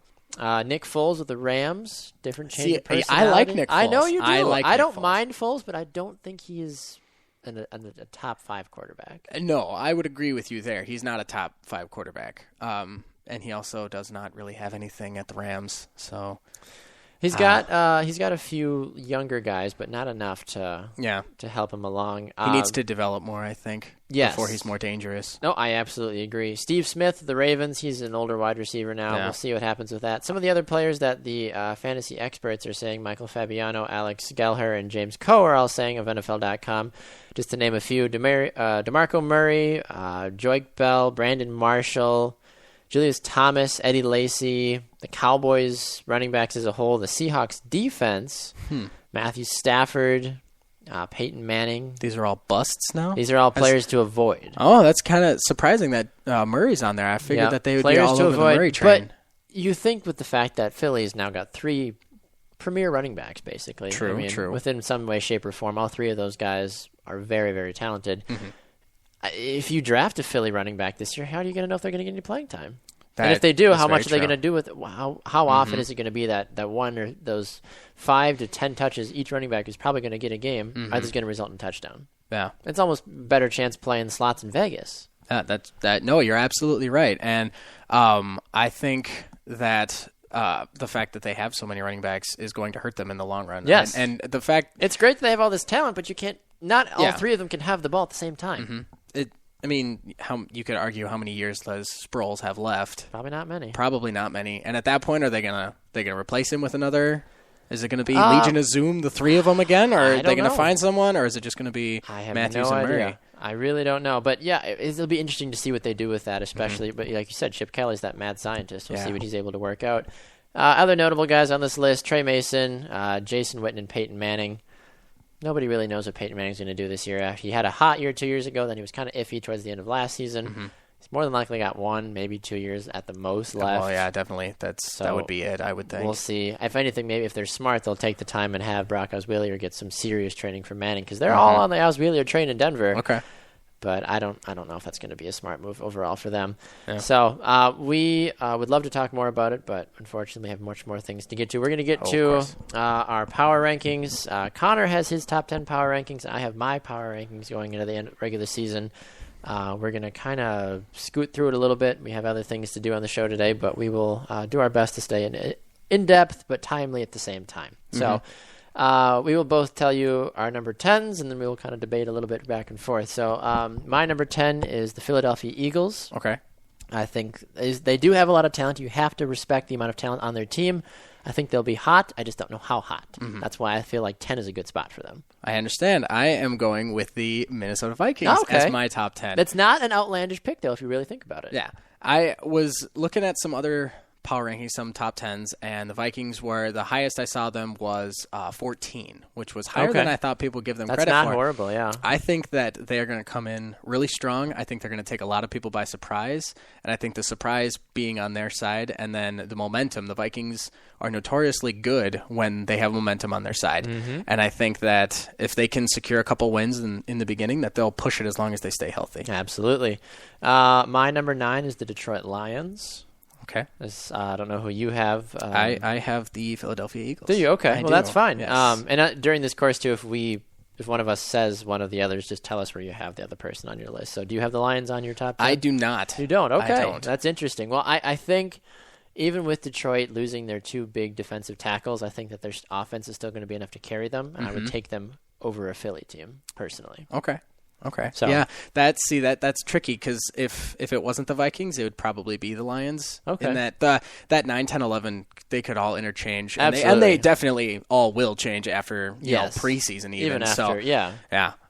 Nick Foles with the Rams, different change of personality. I like Nick Foles. I know you do. I don't Foles. mind Foles, but I don't think he is a top 5 quarterback. No, I would agree with you there. He's not a top 5 quarterback. And he also does not really have anything at the Rams. So He's got a few younger guys, but not enough to help him along. He needs to develop more, I think, before he's more dangerous. No, I absolutely agree. Steve Smith, the Ravens, he's an older wide receiver now. Yeah. We'll see what happens with that. Some of the other players that the fantasy experts are saying, Michael Fabiano, Alex Gelher, and James Coe are all saying of NFL.com, just to name a few, DeMarco Murray, Joik Bell, Brandon Marshall, Julius Thomas, Eddie Lacy, the Cowboys running backs as a whole, the Seahawks defense, Matthew Stafford, Peyton Manning. These are all busts now? These are all players to avoid. Oh, that's kind of surprising that Murray's on there. I figured that they would be all over the Murray train. But you think with the fact that Philly's now got 3 premier running backs, basically. True. Within some way, shape, or form, all 3 of those guys are very, very talented. If you draft a Philly running back this year, how are you going to know if they're going to get any playing time? And if they do, how much are they going to do with it? How often is it going to be that one or those 5 to 10 touches each running back is probably going to get a game? Either is going to result in a touchdown. Yeah, it's almost better chance playing slots in Vegas. No, you're absolutely right, and I think that the fact that they have so many running backs is going to hurt them in the long run. Yes, and the fact it's great that they have all this talent, but you can't. Not all 3 of them can have the ball at the same time. I mean, you could argue how many years does Sproles have left? Probably not many. And at that point, are they gonna replace him with another? Is it going to be Legion of Zoom, the 3 of them again, or are they going to find someone, or is it just going to be Matthews and Murray? I really don't know, but yeah, it'll be interesting to see what they do with that, especially. But like you said, Chip Kelly's that mad scientist. We'll see what he's able to work out. Other notable guys on this list: Trey Mason, Jason Witten, and Peyton Manning. Nobody really knows what Peyton Manning's going to do this year. He had a hot year 2 years ago, then he was kind of iffy towards the end of last season. He's more than likely got 1, maybe 2 years at the most left. Well, yeah, definitely. That would be it, I would think. We'll see. If anything, maybe if they're smart, they'll take the time and have Brock Osweiler get some serious training from Manning, because they're all on the Osweiler train in Denver. Okay. But I don't know if that's going to be a smart move overall for them. Yeah. So we would love to talk more about it, but unfortunately we have much more things to get to. We're going to get to our power rankings. Connor has his top 10 power rankings. I have my power rankings going into the end regular season. We're going to kind of scoot through it a little bit. We have other things to do on the show today, but we will do our best to stay in depth but timely at the same time. So we will both tell you our number 10s, and then we will kind of debate a little bit back and forth. So my number 10 is the Philadelphia Eagles. Okay. I think they do have a lot of talent. You have to respect the amount of talent on their team. I think they'll be hot. I just don't know how hot. That's why I feel like 10 is a good spot for them. I understand. I am going with the Minnesota Vikings as my top 10. That's not an outlandish pick, though, if you really think about it. Yeah. I was looking at some other power rankings, some top 10s, and the Vikings were, the highest I saw them was 14, which was higher than I thought people would give them credit for. That's not horrible, yeah. I think that they are going to come in really strong. I think they're going to take a lot of people by surprise, and I think the surprise being on their side, and then the momentum. The Vikings are notoriously good when they have momentum on their side, and I think that if they can secure a couple wins in the beginning, that they'll push it as long as they stay healthy. Absolutely. My number 9 is the Detroit Lions. Okay. I don't know who you have. I have the Philadelphia Eagles. Do you? Okay. That's fine. Yes. And during this course, too, if one of us says one of the others, just tell us where you have the other person on your list. So do you have the Lions on your top 10? I do not. You don't? Okay. I don't. That's interesting. Well, I think even with Detroit losing their 2 big defensive tackles, I think that their offense is still going to be enough to carry them, and I would take them over a Philly team, personally. Okay. So yeah, that's tricky, because if it wasn't the Vikings, it would probably be the Lions. Okay. And that 9, 10, 11, they could all interchange, and Absolutely. they definitely all will change after preseason even after. So, yeah.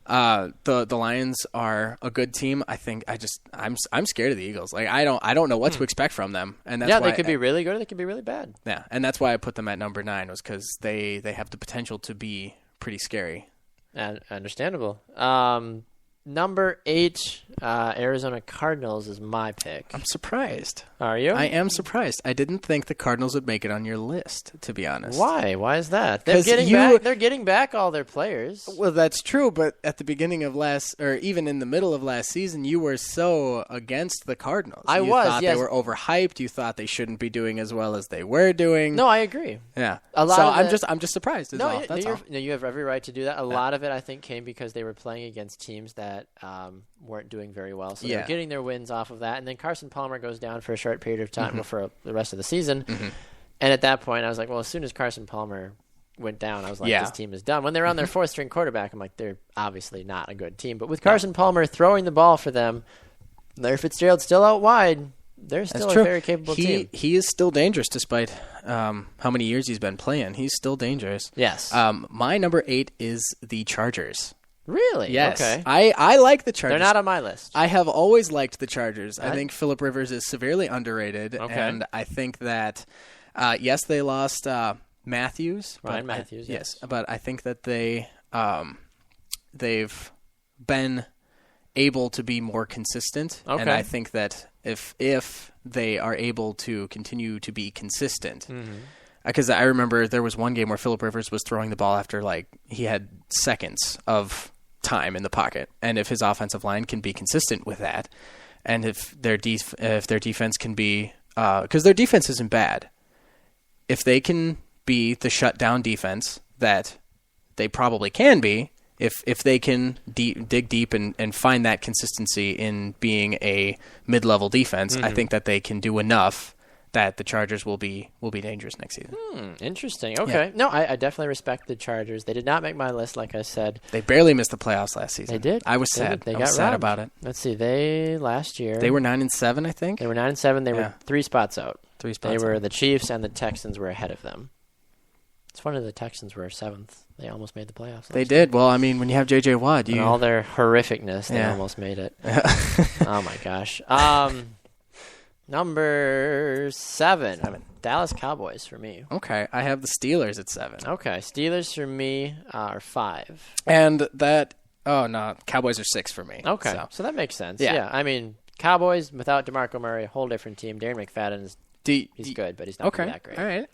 The Lions are a good team. I think I'm scared of the Eagles. Like I don't know what to expect from them, and that's why they could be really good or they could be really bad. Yeah, and that's why I put them at number 9, was because they have the potential to be pretty scary. Understandable. Number 8, Arizona Cardinals is my pick. I'm surprised. Are you? I am surprised. I didn't think the Cardinals would make it on your list, to be honest. Why? Why is that? They're getting back all their players. Well, that's true, but at the beginning of even in the middle of last season, you were so against the Cardinals. You thought they were overhyped. You thought they shouldn't be doing as well as they were doing. No, I agree. Yeah. I'm just surprised. That's all. You have every right to do that. A lot of it, I think, came because they were playing against teams that weren't doing very well. So they're getting their wins off of that. And then Carson Palmer goes down for a short period of time, for the rest of the season. And at that point, I was like, well, as soon as Carson Palmer went down, I was like, this team is done. When they were on their fourth-string quarterback, I'm like, they're obviously not a good team. But with Carson Palmer throwing the ball for them, Larry Fitzgerald's still out wide. They're still a very capable team. He is still dangerous despite how many years he's been playing. He's still dangerous. Yes. My number 8 is the Chargers. Really? Yes. Okay. I like the Chargers. They're not on my list. I have always liked the Chargers. I think Phillip Rivers is severely underrated. Okay. And I think that, yes, they lost Matthews. Ryan Matthews, yes. But I think that they've been able to be more consistent. Okay. And I think that if they are able to continue to be consistent, because I remember there was one game where Phillip Rivers was throwing the ball after he had seconds of time in the pocket, and if his offensive line can be consistent with that, and if their defense can be, because their defense isn't bad, if they can be the shutdown defense that they probably can be, if they can dig deep and find that consistency in being a mid-level defense, I think that they can do enough that the Chargers will be dangerous next season. Interesting. Okay. Yeah. No, I definitely respect the Chargers. They did not make my list, like I said. They barely missed the playoffs last season. They did. I was sad. They got got sad about it. Let's see. Last year they were 9-7, I think. They were 9-7. They were 3 spots out. 3 spots. They were the Chiefs and the Texans were ahead of them. It's funny the Texans were 7th. They almost made the playoffs. They did. Well, I mean, when you have J.J. Watt, and all their horrificness, they almost made it. Oh my gosh. Number 7. Dallas Cowboys for me. Okay, I have the Steelers at 7. Okay, Steelers for me are 5. And that, Cowboys are 6 for me. Okay, so that makes sense. Yeah, I mean, Cowboys without DeMarco Murray, a whole different team. Darren McFadden is he's good, but he's not that great. All right,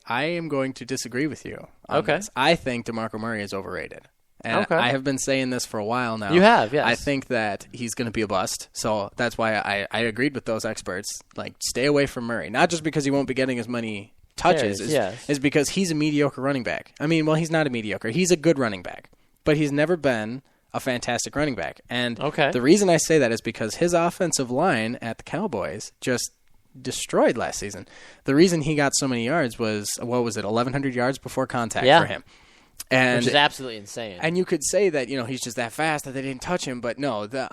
I am going to disagree with you on this. I think DeMarco Murray is overrated. And I have been saying this for a while now. You have, yes. I think that he's going to be a bust. So that's why I agreed with those experts. Stay away from Murray. Not just because he won't be getting as many touches, is because he's a mediocre running back. I mean, well, he's not a mediocre. He's a good running back. But he's never been a fantastic running back. And the reason I say that is because his offensive line at the Cowboys just destroyed last season. The reason he got so many yards was, 1,100 yards before contact for him. Which is absolutely insane. And you could say that, he's just that fast that they didn't touch him, but no, the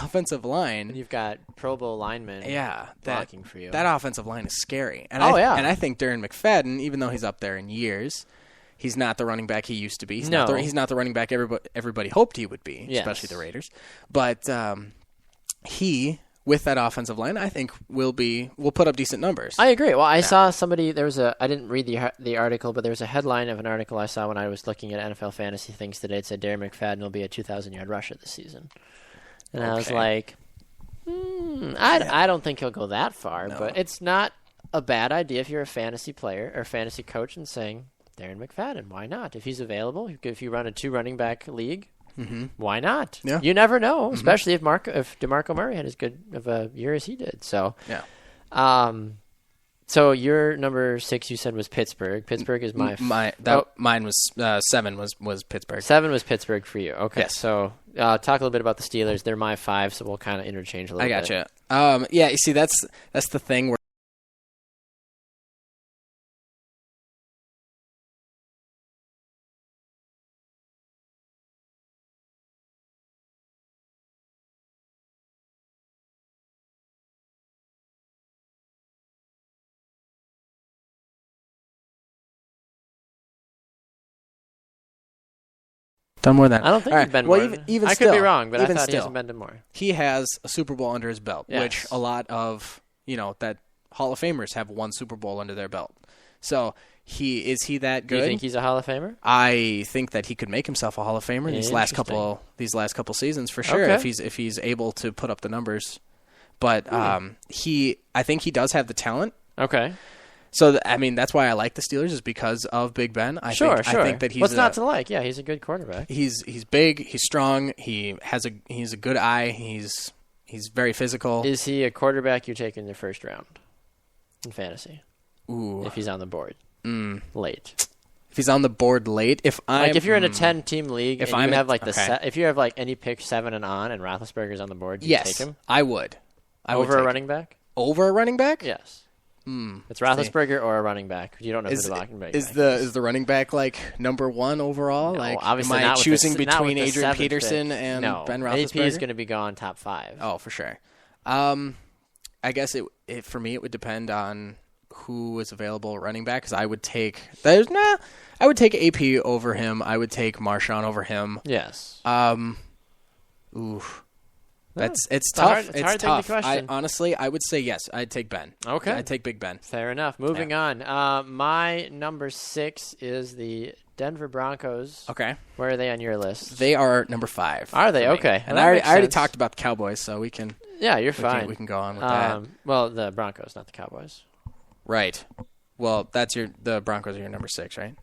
offensive line. And you've got Pro Bowl linemen blocking for you. That offensive line is scary. And And I think Darren McFadden, even though he's up there in years, he's not the running back he used to be. He's not the running back everybody hoped he would be, especially the Raiders. But he, with that offensive line, I think will put up decent numbers. I agree. Well, I saw somebody. I didn't read the article, but there was a headline of an article I saw when I was looking at NFL fantasy things today. It said Darren McFadden will be a 2,000-yard rusher this season, and I was like, I don't think he'll go that far, but it's not a bad idea if you're a fantasy player or fantasy coach and saying Darren McFadden. Why not? If he's available, if you run a 2 running back league. Why not? Yeah. You never know, especially if DeMarco Murray had as good of a year as he did. So, so your number 6 you said was Pittsburgh. Pittsburgh is mine was 7 was Pittsburgh. 7 was Pittsburgh for you. Okay, yes. So talk a little bit about the Steelers. They're my 5, so we'll kind of interchange a little bit. I gotcha. You see, that's the thing where. Done more than I don't think he's been more. Even I still, could be wrong, but I thought still, he hasn't been to more. He has a Super Bowl under his belt, which a lot of that Hall of Famers have one Super Bowl under their belt. So is he that good? Do you think he's a Hall of Famer? I think that he could make himself a Hall of Famer in these last couple seasons for sure. Okay. If he's able to put up the numbers, but I think he does have the talent. Okay. So, that's why I like the Steelers is because of Big Ben. I think that he's what's not to like? Yeah, he's a good quarterback. He's big. He's strong. He's a good eye. He's very physical. Is he a quarterback you take in the first round in fantasy? Ooh. If he's on the board late. If he's on the board late, if you're in a 10-team league, if you have any pick 7 and on, and Roethlisberger's on the board, do you take him? I would. Over a running back? Over a running back? Yes. It's Roethlisberger or a running back. You don't know who the running back is. Is the running back like number one overall? No, like, obviously am I not choosing with the, between not with Adrian the Peterson pick. and No, Ben Roethlisberger? AP is going to be gone top 5. Oh, for sure. I guess it for me it would depend on who is available at running back, because I would take AP over him. I would take Marshawn over him. Yes. It's tough. It's tough. Honestly, I would say yes. I'd take Ben. Okay. I'd take Big Ben. Fair enough. Moving on. My number 6 is the Denver Broncos. Okay. Where are they on your list? They are number 5. Are they? Okay. And I already talked about the Cowboys, so we can. Yeah, you're fine. We can go on with that. Well, the Broncos, not the Cowboys. Right. Well, the Broncos are your number 6, right?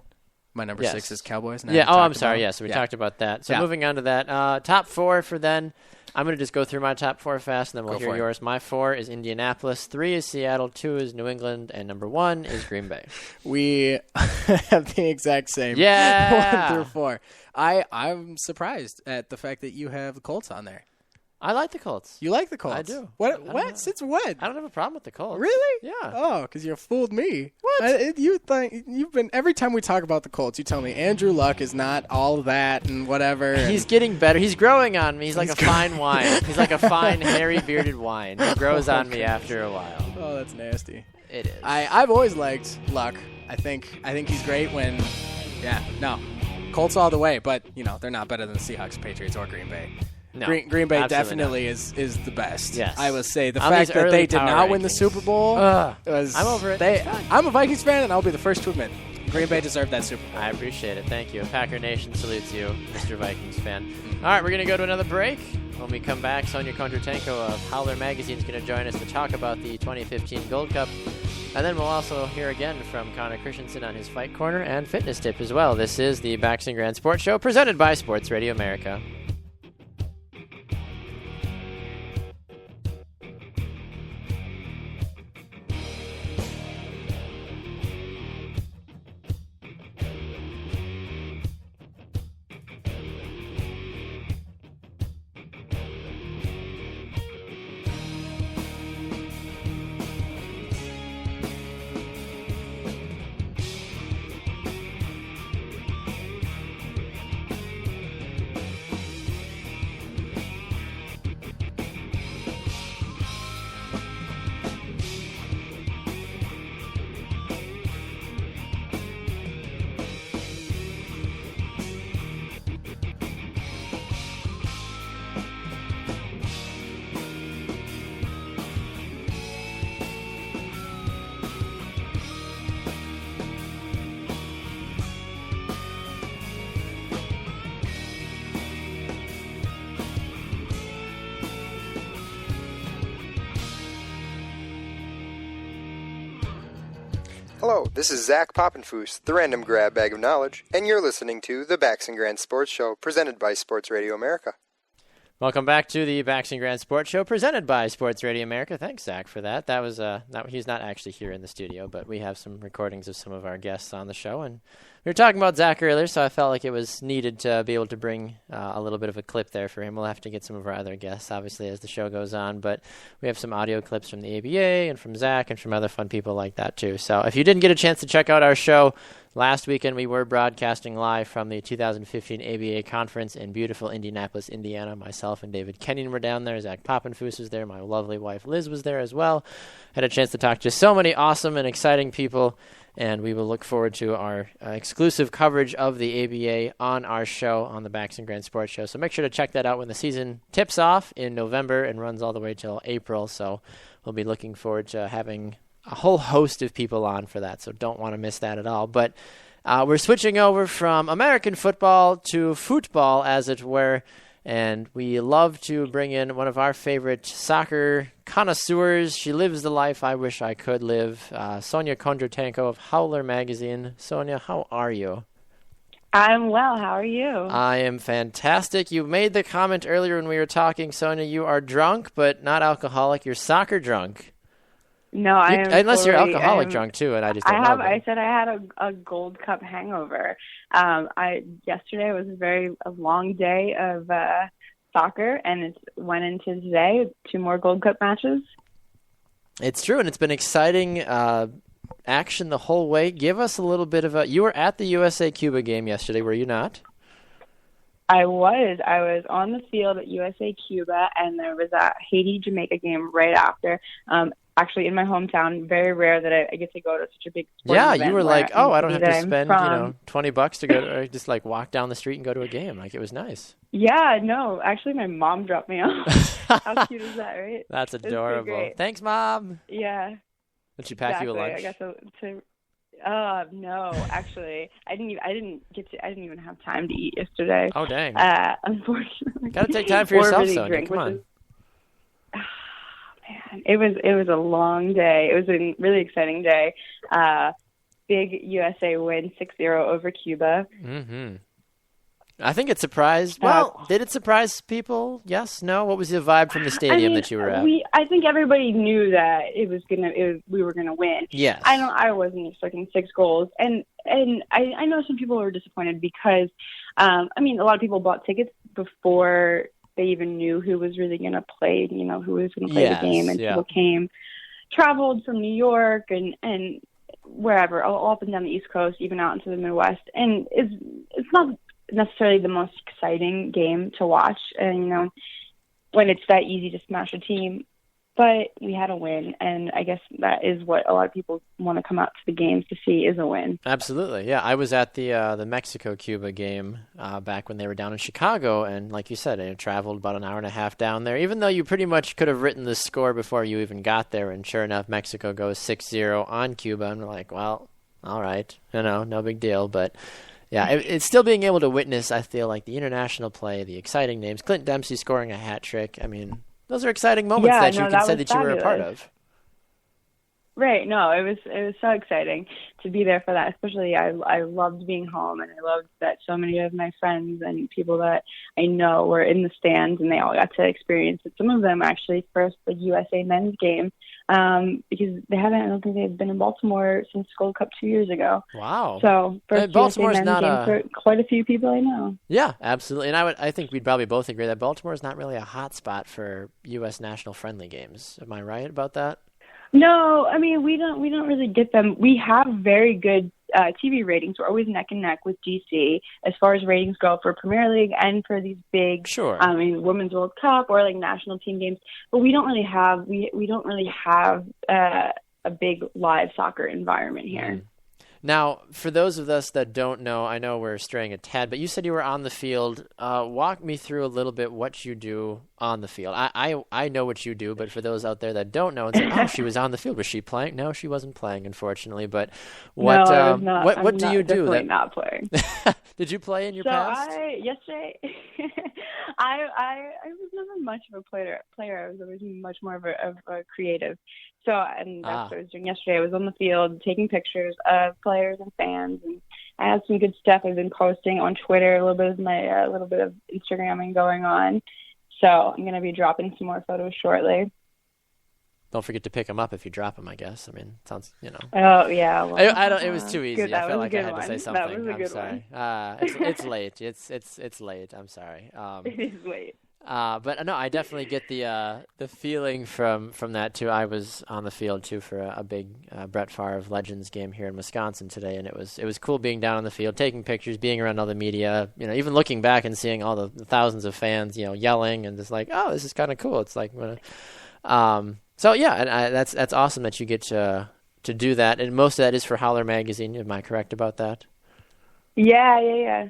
My number 6 is Cowboys. Yeah. Oh, I'm sorry. Yeah. So we talked about that. So moving on to that, top 4 for then. I'm going to just go through my top 4 fast, and then we'll hear yours. My 4 is Indianapolis, 3 is Seattle, 2 is New England, and number 1 is Green Bay. We have the exact same 1 through 4. I'm surprised at the fact that you have the Colts on there. I like the Colts. You like the Colts? I do. What? Since when? I don't have a problem with the Colts. Really? Yeah. Oh, because you fooled me. What? You've been every time we talk about the Colts, you tell me Andrew Luck is not all that and whatever. He's getting better. He's growing on me. He's like a fine wine. He's like a fine, hairy, bearded wine. He grows on me after a while. Oh, that's nasty. It is. I've always liked Luck. I think he's great when. Yeah. No. Colts all the way, but they're not better than the Seahawks, Patriots, or Green Bay. No, Green Bay definitely is the best. Yes. I would say the fact that they did not win the Super Bowl was. I'm over it. I'm a Vikings fan, and I'll be the first to admit Green Bay deserved that Super Bowl. I appreciate it. Thank you. Packer Nation salutes you, Mr. Vikings fan. All right, we're going to go to another break. When we come back, Sonya Kondratenko of Howler Magazine is going to join us to talk about the 2015 Gold Cup. And then we'll also hear again from Connor Christensen on his Fight Corner and Fitness Tip as well. This is the Bax Grant Sports Show presented by Sports Radio America. Hello, this is Zach Poppenfuss, the Random Grab Bag of Knowledge, and you're listening to the Bax Grant Sports Show, presented by Sports Radio America. Welcome back to the Bax Grant Sports Show, presented by Sports Radio America. Thanks, Zach, for that. That was he's not actually here in the studio, but we have some recordings of some of our guests on the show, and we were talking about Zach earlier, so I felt like it was needed to be able to bring a little bit of a clip there for him. We'll have to get some of our other guests, obviously, as the show goes on, but we have some audio clips from the ABA and from Zach and from other fun people like that, too. So if you didn't get a chance to check out our show, last weekend we were broadcasting live from the 2015 ABA conference in beautiful Indianapolis, Indiana. Myself and David Kenyon were down there. Zach Poppenfuss was there. My lovely wife Liz was there as well. Had a chance to talk to so many awesome and exciting people, and we will look forward to our exclusive coverage of the ABA on our show, on the Bax Grant Sports Show. So make sure to check that out when the season tips off in November and runs all the way till April. So we'll be looking forward to having a whole host of people on for that, so don't want to miss that at all. But we're switching over from American football to football, as it were, and we love to bring in one of our favorite soccer connoisseurs. She lives the life I wish I could live. Sonya Kondratenko of Howler Magazine. Sonya, how are you? I'm well. How are you? I am fantastic. You made the comment earlier when we were talking, Sonya, you are drunk, but not alcoholic. You're soccer drunk. No, I am. Unless you're alcoholic drunk too, and I just don't know. I said I had a Gold Cup hangover. Yesterday was a long day of soccer, and it went into today. 2 more Gold Cup matches. It's true, and it's been exciting action the whole way. Give us a little bit of a... You were at the USA-Cuba game yesterday, were you not? I was on the field at USA-Cuba, and there was a Haiti-Jamaica game right after. Actually, in my hometown, very rare that I get to go to such a big sporting event. Yeah, you were like, I don't have to spend $20 to go, or just like walk down the street and go to a game. Like, it was nice. Yeah, no, actually, my mom dropped me off. How cute is that, right? That's adorable. Thanks, Mom. Yeah. Did she pack you a lunch? I got to no, actually, I didn't even have time to eat yesterday. Oh, dang. Unfortunately. Gotta take time for yourself, really Sonya. Come on. Man, it was a long day. It was a really exciting day. Big USA win 6-0 over Cuba. Mm-hmm. I think it surprised. Well, did it surprise people? Yes, no. What was the vibe from the stadium that you were at? I think everybody knew that we were gonna win. Yes. I wasn't expecting 6 goals, and I know some people were disappointed because, a lot of people bought tickets before they even knew who was really gonna play. You know, who was gonna play the game, and people traveled from New York and wherever, all up and down the East Coast, even out into the Midwest, and it's not necessarily the most exciting game to watch, and when it's that easy to smash a team, but we had a win, and I guess that is what a lot of people want to come out to the games to see, is a win. Absolutely, yeah. I was at the Mexico-Cuba game back when they were down in Chicago, and like you said, I traveled about an hour and a half down there, even though you pretty much could have written the score before you even got there, and sure enough, Mexico goes 6-0 on Cuba, and we're like, well, all right, no big deal, but... Yeah, it's still being able to witness, I feel like, the international play, the exciting names. Clint Dempsey scoring a hat trick. I mean, those are exciting moments that you can say that you were a part of. Right. No, it was so exciting to be there for that. Especially, I loved being home, and I loved that so many of my friends and people that I know were in the stands, and they all got to experience it. Some of them actually first the USA men's game, because I don't think they've been in Baltimore since Gold Cup 2 years ago. Wow. So first Baltimore's USA men's game for quite a few people I know. Yeah, absolutely. And I think we'd probably both agree that Baltimore is not really a hot spot for U.S. national friendly games. Am I right about that? No, we don't really get them. We have very good TV ratings. We're always neck and neck with DC as far as ratings go for Premier League and for these big, Women's World Cup or like national team games. But we don't really have we don't really have a big live soccer environment here. Now, for those of us that don't know, I know we're straying a tad, but you said you were on the field. Walk me through a little bit what you do on the field. I know what you do, but for those out there that don't know and say, "Oh, she was on the field. Was she playing?" No, she wasn't playing, unfortunately. But what what do you do? Definitely not playing. Did you play in your past? Yesterday, I was never much of a player. I was always much more of a creative. So, and that's what I was doing yesterday. I was on the field taking pictures of players and fans, and I had some good stuff I've been posting on Twitter, a little bit of my little bit of Instagramming going on. So I'm going to be dropping some more photos shortly. Don't forget to pick them up if you drop them, I guess. I mean, sounds, Oh, yeah. Well, I don't. It was too easy. I felt like I had to say something. That was a good one. It's late. It's late. I'm sorry. It is late. But no, I definitely get the feeling from that too. I was on the field too for a big Brett Favre Legends game here in Wisconsin today, and it was cool being down on the field, taking pictures, being around all the media. Even looking back and seeing all the thousands of fans, yelling and just like, oh, this is kind of cool. It's like, so yeah, and that's awesome that you get to do that, and most of that is for Howler Magazine. Am I correct about that? Yeah.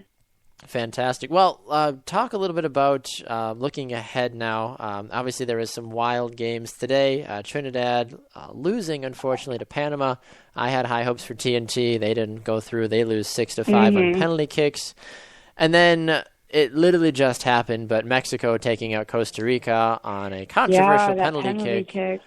Fantastic. Well, talk a little bit about looking ahead now. Obviously, there is some wild games today. Trinidad losing, unfortunately, to Panama. I had high hopes for TNT. They didn't go through. They lose 6-5 on penalty kicks. And then it literally just happened, but Mexico taking out Costa Rica on a controversial penalty kick.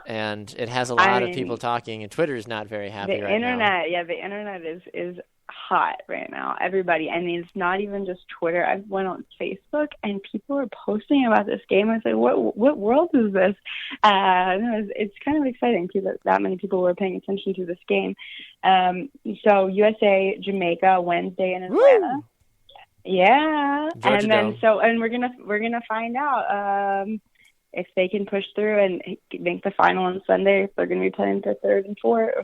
And it has a lot of people talking, and Twitter's not very happy right now. The internet is hot right now. Everybody, it's not even just Twitter. I went on Facebook and people are posting about this game. I was like, what world is this? It's kind of exciting that many people were paying attention to this game. So USA Jamaica Wednesday in Atlanta. Woo! Yeah, Georgia and then we're gonna find out if they can push through and make the final on Sunday, if they're going to be playing for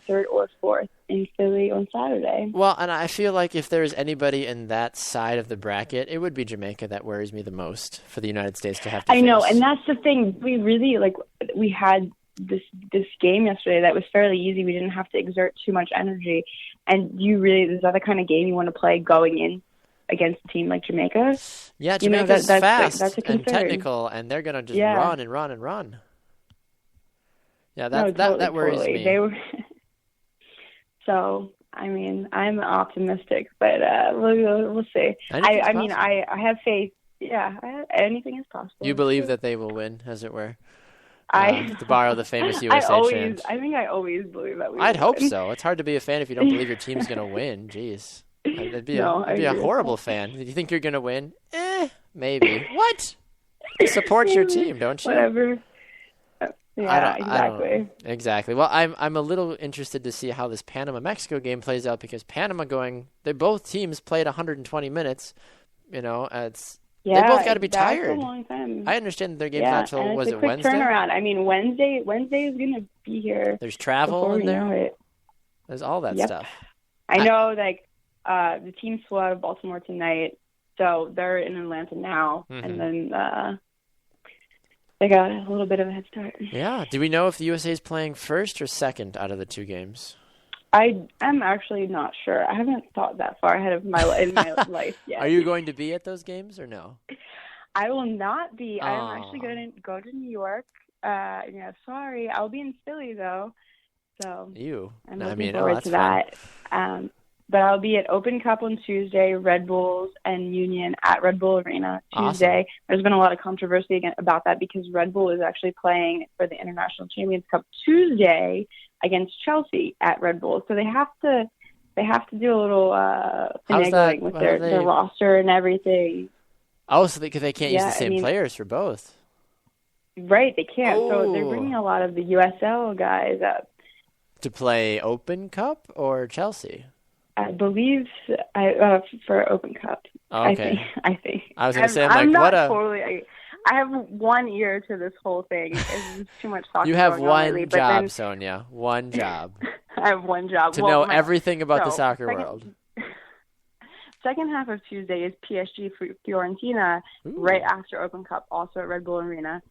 third or fourth in Philly on Saturday. Well, and I feel like if there's anybody in that side of the bracket, it would be Jamaica that worries me the most for the United States to have to I know, face. and that's the thing. We had this game yesterday that was fairly easy. We didn't have to exert too much energy. And is that the kind of game you want to play going in against a team like Jamaica? Yeah, Jamaica's fast that's a and concern. technical, and they're going to just run and run and run. Yeah, that worries me. They were so, I mean, I'm optimistic, but we'll see. I have faith. Yeah, anything is possible. You believe that they will win, as it were. To borrow the famous USA chant. I think I always believe that we I'd will hope win. so. It's hard to be a fan if you don't believe your team's going to win. Jeez. That'd be a horrible fan. You think you're going to win? Maybe. What? Support your team, don't you? Whatever. Yeah, exactly. Exactly. Well, I'm a little interested to see how this Panama-Mexico game plays out because both teams played 120 minutes. You know, they both got to be tired. That's a long time. I understand that their game's not till, was it Wednesday? Turnaround. I mean, Wednesday is going to be here. There's travel in there. Know it. There's all that stuff. I know, the team flew out of Baltimore tonight, so they're in Atlanta now, and then they got a little bit of a head start. Yeah. Do we know if the USA is playing first or second out of the two games? I'm actually not sure. I haven't thought that far ahead of my life yet. Are you going to be at those games or no? I will not be. I'm actually going to go to New York. Sorry. I'll be in Philly, though. So I'm looking forward to that. But I'll be at Open Cup on Tuesday, Red Bulls and Union at Red Bull Arena Tuesday. Awesome. There's been a lot of controversy about that because Red Bull is actually playing for the International Champions Cup Tuesday against Chelsea at Red Bull. So they have to do a little finagling with their roster and everything. Oh, so they can't use the same players for both. Right, they can't. Oh. So they're bringing a lot of the USL guys up. To play Open Cup or Chelsea? I believe for Open Cup. Okay. I think. I was going to say, I'm not totally. I have one ear to this whole thing. It's too much talking. You have one lately, job, Sonya. One job. I have one job. To know everything about the soccer world. Second half of Tuesday is PSG Fiorentina. Ooh. Right after Open Cup, also at Red Bull Arena.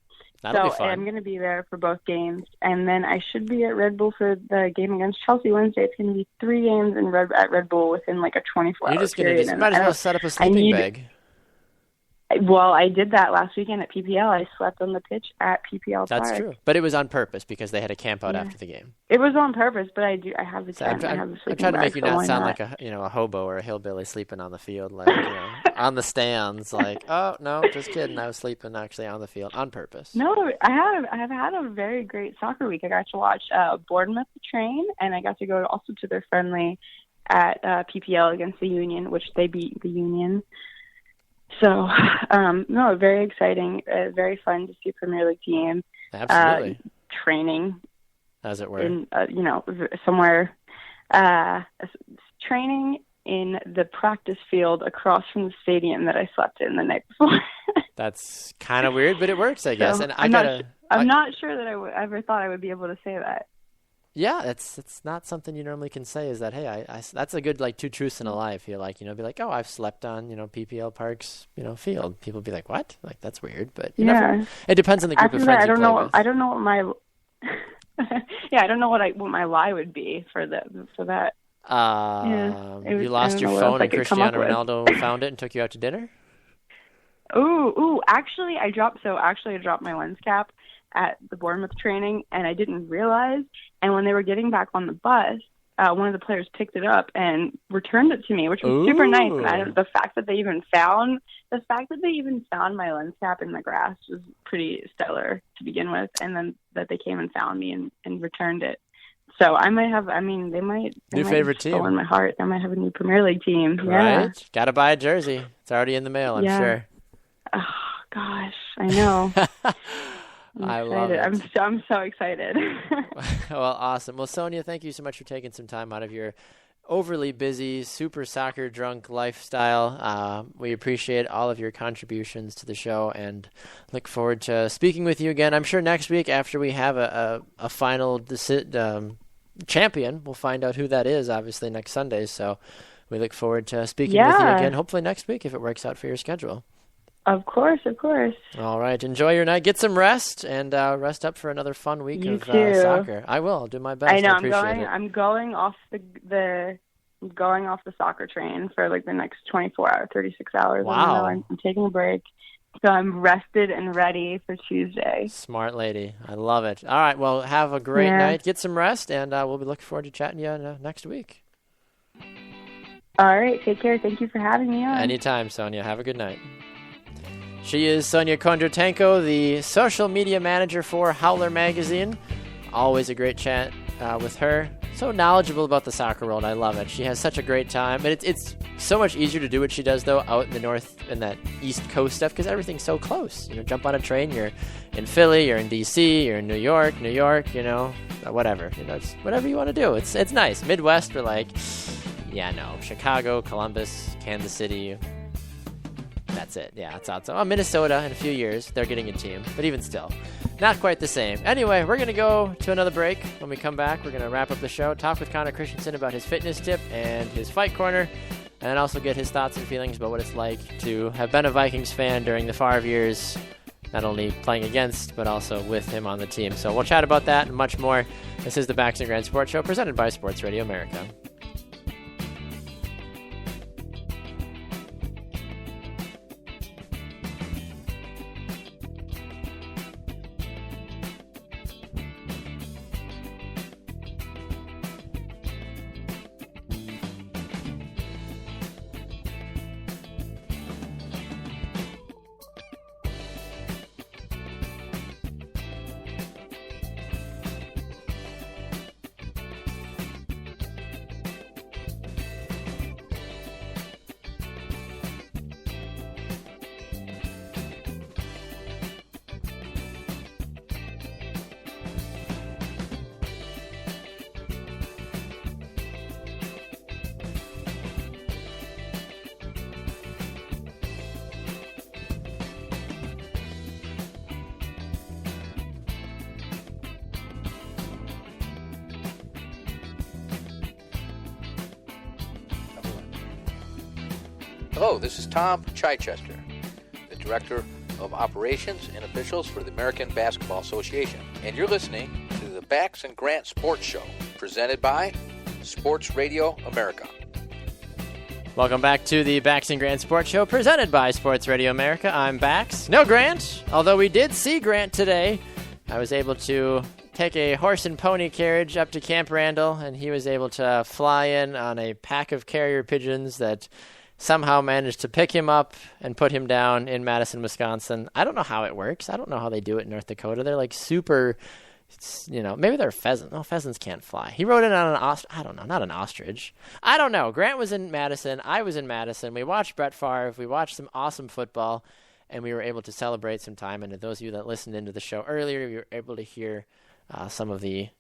That'll be fun. I'm going to be there for both games, and then I should be at Red Bull for the game against Chelsea Wednesday. It's going to be 3 games at Red Bull within like a 24-hour You're just period. You might as well set up a sleeping bag. Well, I did that last weekend at PPL. I slept on the pitch at PPL Park. That's true, but it was on purpose because they had to camp out after the game. It was on purpose, but I have the tent. I'm trying to make you not sound like a hobo or a hillbilly sleeping on the field, like on the stands. Like, oh no, just kidding. I was sleeping actually on the field on purpose. No, I have had a very great soccer week. I got to watch Bournemouth train, and I got to go also to their friendly at PPL against the Union, which they beat the Union. So, very exciting, very fun to see a Premier League team. Absolutely. Training. As it were. In, somewhere, training in the practice field across from the stadium that I slept in the night before. That's kind of weird, but it works, I guess. So and I'm not sure that I ever thought I would be able to say that. Yeah, it's not something you normally can say. Is that hey, that's a good like 2 truths in a lie. If you like, be like, oh, I've slept on PPL Park's field. People be like, what? Like that's weird, but it depends on the group of friends you play with. I don't know what my I don't know what my lie would be for that. You lost your phone and Cristiano Ronaldo found it and took you out to dinner. Ooh! Actually, I dropped my lens cap at the Bournemouth training, and I didn't realize. And when they were getting back on the bus, one of the players picked it up and returned it to me, which was super nice. And the fact that they even found my lens cap in the grass was pretty stellar to begin with. And then that they came and found me and returned it. So I might have. I mean, they might. New favorite team. In my heart, they might have a new Premier League team. Right. Yeah. Got to buy a jersey. It's already in the mail. I'm sure. Oh gosh, I know. I love it. I'm so excited. Well, awesome. Well, Sonya, thank you so much for taking some time out of your overly busy, super soccer drunk lifestyle. We appreciate all of your contributions to the show and look forward to speaking with you again. I'm sure next week after we have a final champion, we'll find out who that is, obviously, next Sunday. So we look forward to speaking with you again, hopefully next week if it works out for your schedule. Of course, of course. All right. Enjoy your night. Get some rest and rest up for another fun week of soccer. I will. I'll do my best. I know. I'm going off the soccer train for like the next 24 hours, 36 hours. Wow. I'm taking a break. So I'm rested and ready for Tuesday. Smart lady. I love it. All right. Well, have a great night. Get some rest, and we'll be looking forward to chatting to you next week. All right. Take care. Thank you for having me on. Anytime, Sonya. Have a good night. She is Sonya Kondratenko, the social media manager for Howler Magazine. Always a great chat with her. So knowledgeable about the soccer world. I love it. She has such a great time. And it's so much easier to do what she does, though, out in the north and that East Coast stuff because everything's so close. Jump on a train, you're in Philly, you're in D.C., you're in New York, whatever. It's whatever you want to do. It's nice. Midwest, we're like, Chicago, Columbus, Kansas City. That's it. Yeah, it's out. So Minnesota in a few years, they're getting a team. But even still, not quite the same. Anyway, we're going to go to another break. When we come back, we're going to wrap up the show, talk with Connor Christensen about his fitness tip and his fight corner, and also get his thoughts and feelings about what it's like to have been a Vikings fan during the Favre years, not only playing against, but also with him on the team. So we'll chat about that and much more. This is the Bax Grant Sports Show presented by Sports Radio America. Hello, this is Tom Chichester, the Director of Operations and Officials for the American Basketball Association, and you're listening to the Bax and Grant Sports Show, presented by Sports Radio America. Welcome back to the Bax and Grant Sports Show, presented by Sports Radio America. I'm Bax. No Grant, although we did see Grant today. I was able to take a horse and pony carriage up to Camp Randall, and he was able to fly in on a pack of carrier pigeons that somehow managed to pick him up and put him down in Madison, Wisconsin. I don't know how it works. I don't know how they do it in North Dakota. They're like super, maybe they're pheasants. No, pheasants can't fly. He rode in on an ostrich. I don't know, not an ostrich. I don't know. Grant was in Madison. I was in Madison. We watched Brett Favre. We watched some awesome football, and we were able to celebrate some time. And to those of you that listened into the show earlier, we were able to hear some of the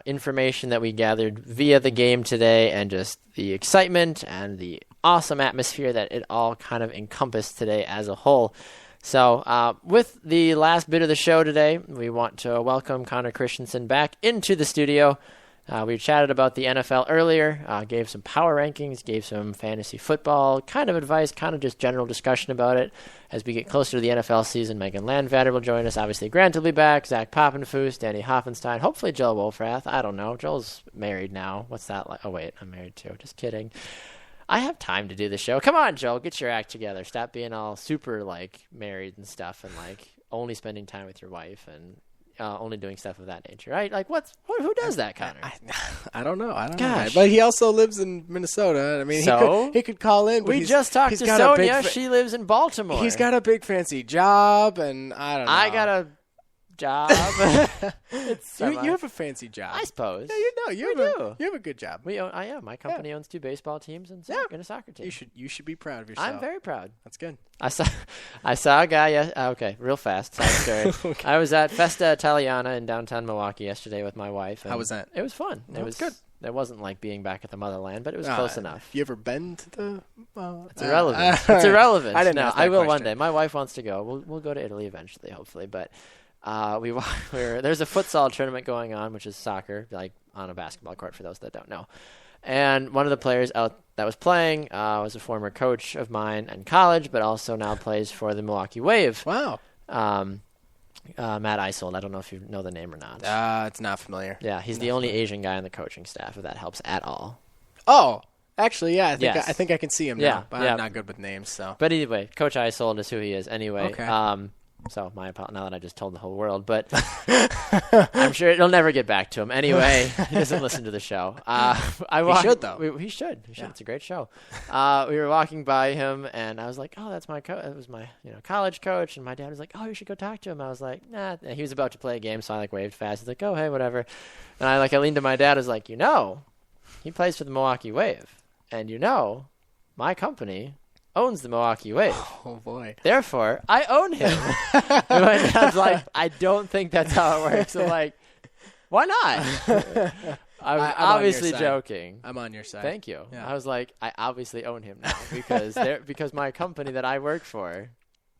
information that we gathered via the game today and just the excitement and the awesome atmosphere that it all kind of encompassed today as a whole. So with the last bit of the show today, we want to welcome Connor Christensen back into the studio. We chatted about the NFL earlier, gave some power rankings, gave some fantasy football kind of advice, kind of just general discussion about it. As we get closer to the NFL season, Megan Landvatter will join us. Obviously, Grant will be back, Zach Poppenfuss, Danny Hoffenstein, hopefully Joel Wolfrath. I don't know. Joel's married now. What's that like? Oh, wait, I'm married too. Just kidding. I have time to do the show. Come on, Joel, get your act together. Stop being all super, married and stuff and, only spending time with your wife and only doing stuff of that nature, right? Who does that, Connor? I don't know. Gosh. But he also lives in Minnesota. I mean, he could call in. But we just talked to Sonya. She lives in Baltimore. He's got a big fancy job, and I don't know. I got a job. You have a fancy job, I suppose. Yeah, you have a good job. My company owns 2 baseball teams and a soccer team. You should be proud of yourself. I'm very proud. That's good. I saw a guy. Okay, real fast. Sorry. Okay. I was at Festa Italiana in downtown Milwaukee yesterday with my wife. How was that? It was fun. It was good. It wasn't like being back at the motherland, but it was close enough. You ever been to the... It's irrelevant. It's irrelevant. I didn't ask that I will question. one day. My wife wants to go. We'll go to Italy eventually, hopefully. But there's a futsal tournament going on, which is soccer, like on a basketball court for those that don't know. And one of the players out that was playing was a former coach of mine in college, but also now plays for the Milwaukee Wave. Wow. Matt Isold. I don't know if you know the name or not. It's not familiar. Yeah, he's the only Asian guy on the coaching staff, if that helps at all. Oh, actually, yeah. Yes. I think I can see him Yeah, now, but yeah. I'm not good with names, so. But anyway, Coach Isold is who he is anyway. Okay. So my apologies now that I just told the whole world, but I'm sure it'll never get back to him. Anyway, he doesn't listen to the show. He should, though. He should. Yeah. It's a great show. We were walking by him, and I was like, "Oh, that's my coach." It was my college coach, and my dad was like, "Oh, you should go talk to him." I was like, "Nah." And he was about to play a game, so I waved fast. He's like, "Oh, hey, whatever." And I leaned to my dad. I was like, he plays for the Milwaukee Wave, and my company owns the Milwaukee Wave. Oh, boy. Therefore, I own him. And my dad's like, I don't think that's how it works. I'm like, why not? I'm obviously joking. I'm on your side. Thank you. Yeah. I was like, I obviously own him now because my company that I work for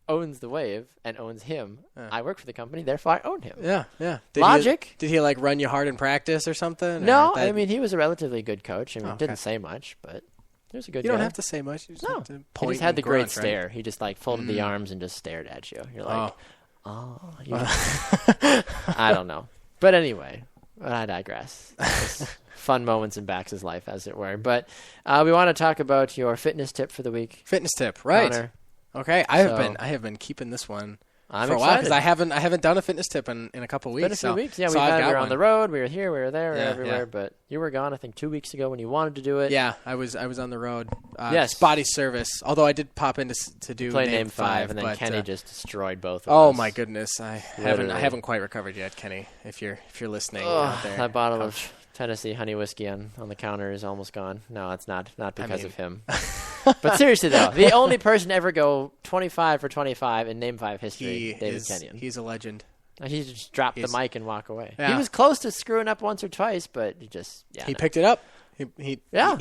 owns the Wave and owns him. I work for the company, therefore I own him. Yeah, yeah. Logic. Did he run you hard in practice or something? No, or he was a relatively good coach. Didn't say much, but he was a good guy. You don't have to say much. You just have to He point just had the and great grunt, stare. He just folded the arms and just stared at you. You're like, I don't know. But anyway, I digress. Fun moments in Bax's life, as it were. But we want to talk about your fitness tip for the week. Fitness tip, right? Connor. Okay, I have been keeping this one I'm for a while excited. because I haven't done a fitness tip in a couple weeks. It's been a few weeks. Yeah, so we I've got were on one. the road. We were here. We were there. We were Yeah, everywhere. yeah. But you were gone, I think, 2 weeks ago when you wanted to do it. Yeah, I was on the road. Yes. Body service. Although I did pop in to do Play Name 5, and then but, Kenny just destroyed both of Oh us. my goodness, I Literally. haven't quite recovered yet, Kenny. If you're listening Ugh, out there, that bottle of Tennessee honey whiskey on the counter is almost gone. No, it's not because of him. But seriously, though, the only person to ever go 25 for 25 in Name 5 history, David Kenyon. He's a legend. He just dropped the mic and walk away. Yeah. He was close to screwing up once or twice, but he Picked it up. He I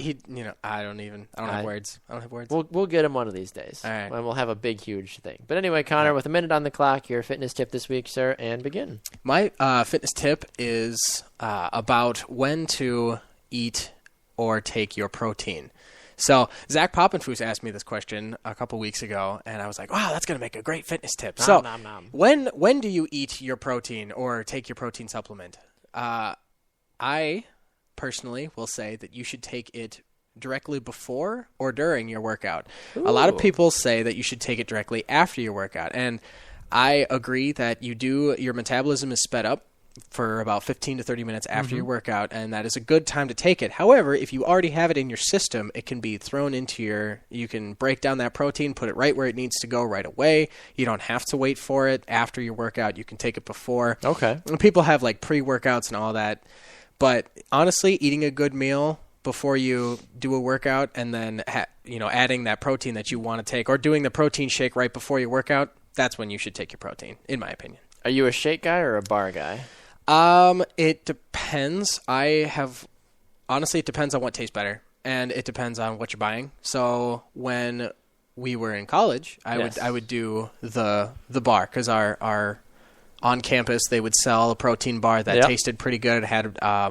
don't have words. I don't have words. We'll get him one of these days. All right. And we'll have a big, huge thing. But anyway, Connor, with a minute on the clock, your fitness tip this week, sir, and begin. My fitness tip is about when to eat or take your protein. So Zach Poppenfuss asked me this question a couple weeks ago, and I was like, wow, that's going to make a great fitness tip. Nom, nom. When do you eat your protein or take your protein supplement? I personally will say that you should take it directly before or during your workout. Ooh. A lot of people say that you should take it directly after your workout, and I agree that your metabolism is sped up for about 15 to 30 minutes after your workout, and that is a good time to take it. However, if you already have it in your system, it can be thrown into you can break down that protein, put it right where it needs to go right away. You don't have to wait for it after your workout. You can take it before. Okay. And people have pre-workouts and all that, but honestly, eating a good meal before you do a workout and then adding that protein that you want to take, or doing the protein shake right before your workout, that's when you should take your protein, in my opinion. Are you a shake guy or a bar guy? It depends. Honestly, it depends on what tastes better, and it depends on what you're buying. So when we were in college, I would do the bar, because our on campus they would sell a protein bar that tasted pretty good. It had I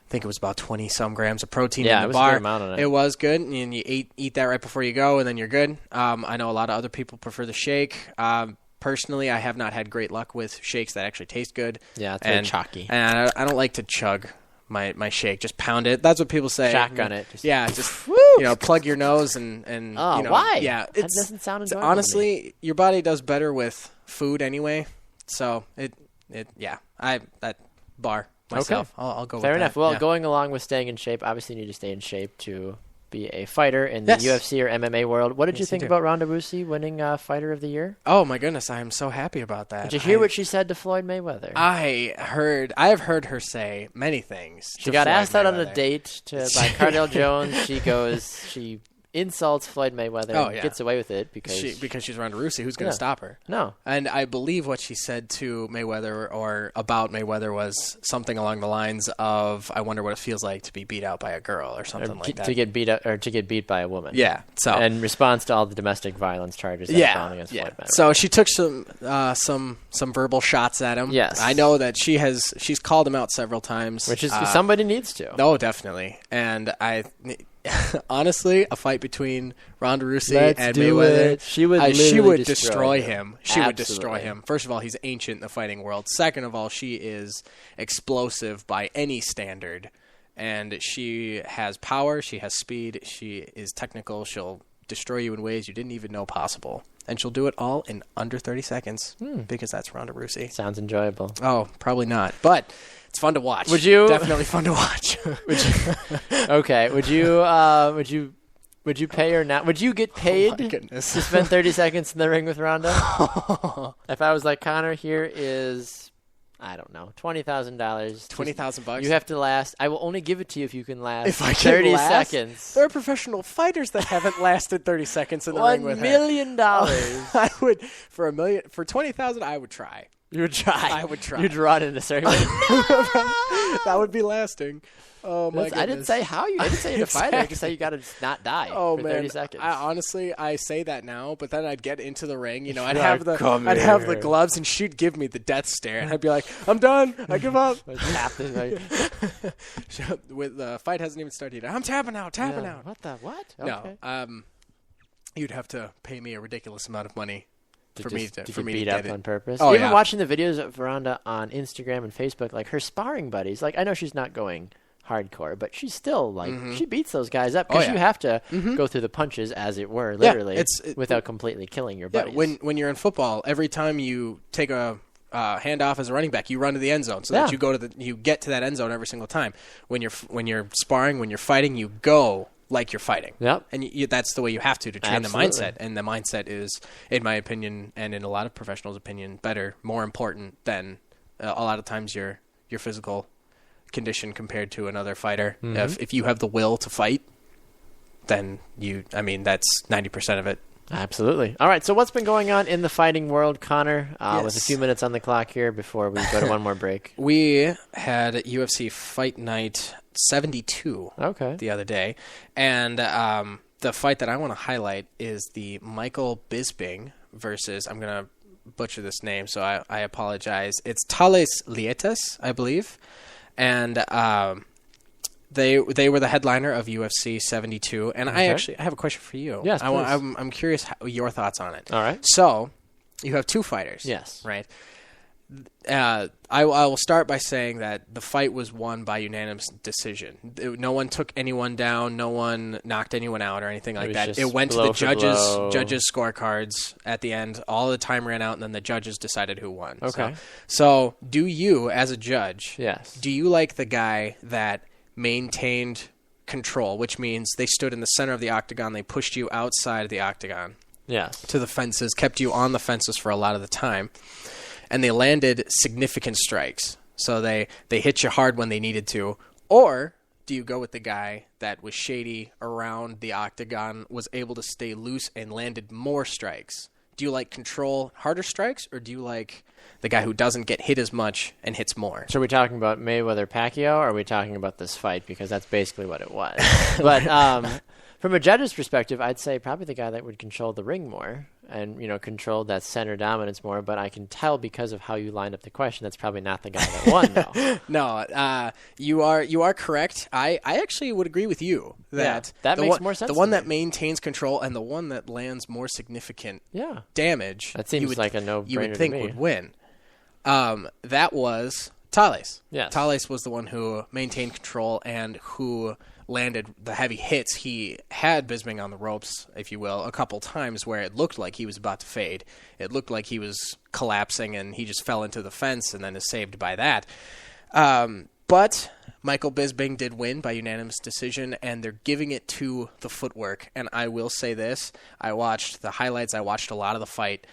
think it was about 20 some grams of protein in the bar. Yeah, it was a good amount on it. It was good, and you eat that right before you go, and then you're good. I know a lot of other people prefer the shake. Personally, I have not had great luck with shakes that actually taste good. Yeah, it's very chalky. And I don't like to chug my shake. Just pound it. That's what people say. Shotgun it. Just plug your nose and why? Yeah, that doesn't sound enjoyable. Honestly, your body does better with food anyway. So that bar myself. Okay. I'll go. Fair with enough. That. Well, going along with staying in shape, obviously you need to stay in shape to be a fighter in the UFC or MMA world. What did you think about Ronda Rousey winning Fighter of the Year? Oh my goodness, I am so happy about that. Did you hear what she said to Floyd Mayweather? I have heard her say many things. She got asked out on a date by Cardell Jones. She goes, she insults Floyd Mayweather and gets away with it because she's Ronda Rousey. Who's going to stop her? No. And I believe what she said to Mayweather or about Mayweather was something along the lines of, "I wonder what it feels like to be beat out by a girl," or something like that. To get beat up, or to get beat by a woman. Yeah. So in response to all the domestic violence charges that are against Floyd Mayweather. So she took some verbal shots at him. Yes. I know that she's called him out several times. Which is somebody needs to. No, definitely. And honestly, a fight between Ronda Rousey and It. Mayweather, She would destroy him. She would destroy him. First of all, he's ancient in the fighting world. Second of all, she is explosive by any standard. And she has power. She has speed. She is technical. She'll destroy you in ways you didn't even know possible. And she'll do it all in under 30 seconds because that's Ronda Rousey. Sounds enjoyable. Oh, probably not. But it's fun to watch. Would you definitely fun to watch? Okay. Would you pay her now? Would you get paid to spend 30 seconds in the ring with Ronda? If I was like, Connor, here is, I don't know, $20,000. $20,000. You have to last. I will only give it to you if you can last. If I can 30 last? seconds. There are professional fighters that haven't lasted 30 seconds in the ring with $1 million. I would for $20,000. I would try. You would try. I would try. You'd run in a circle. That would be lasting. Oh my goodness. I didn't say how you. I didn't say you to fight her. I just say you got to not die for 30 seconds. Honestly, I say that now, but then I'd get into the ring. You know, I'd Like, have the gloves, and she'd give me the death stare, and I'd be like, "I'm done. I give up." With the fight hasn't even started yet. I'm tapping out. What the what? Okay. No. You'd have to pay me a ridiculous amount of money. For me to beat get up on purpose. Oh, Even watching the videos of Ronda on Instagram and Facebook, like her sparring buddies, like I know she's not going hardcore, but she's still like she beats those guys up because you have to go through the punches, as it were, literally, without completely killing your buddies. When you're in football, every time you take a handoff as a running back, you run to the end zone so that you get to that end zone every single time. When you're sparring, when you're fighting, you go like you're fighting. Yep. And that's the way you have to train the mindset. And the mindset is, in my opinion, and in a lot of professionals' opinion, more important than a lot of times your physical condition compared to another fighter. If you have the will to fight, then that's 90% of it. Absolutely. All right, so what's been going on in the fighting world, Connor? With a few minutes on the clock here before we go to one more break. We had UFC Fight Night 72 the other day, and the fight that I want to highlight is the Michael Bisping versus, I'm going to butcher this name, so I apologize. It's Thales Lietas, I believe, and They were the headliner of UFC 72, and I have a question for you. Yes, please. I'm curious your thoughts on it. All right. So, you have two fighters. Yes. Right. I will start by saying that the fight was won by unanimous decision. No one took anyone down. No one knocked anyone out or anything like that. It went to the judges' scorecards at the end. All the time ran out, and then the judges decided who won. Okay. So do you, as a judge, do you like the guy that maintained control, which means they stood in the center of the octagon, they pushed you outside of the octagon to the fences, kept you on the fences for a lot of the time, and they landed significant strikes, so they hit you hard when they needed to? Or do you go with the guy that was shady around the octagon, was able to stay loose, and landed more strikes? Do you like control, harder strikes, or do you like the guy who doesn't get hit as much and hits more? So are we talking about Mayweather-Pacquiao, or are we talking about this fight? Because that's basically what it was. But from a judge's perspective, I'd say probably the guy that would control the ring more and, control that center dominance more. But I can tell because of how you lined up the question, that's probably not the guy that won, though. No, you are correct. I actually would agree with you that makes more sense. The one that maintains control and the one that lands more significant damage, that seems like a no-brainer. You would think would win. That was Thales. Yes. Thales was the one who maintained control and who landed the heavy hits. He had Bisping on the ropes, if you will, a couple times where it looked like he was about to fade. It looked like he was collapsing, and he just fell into the fence and then is saved by that. But Michael Bisping did win by unanimous decision, and they're giving it to the footwork. And I will say this. I watched the highlights. I watched a lot of the fight.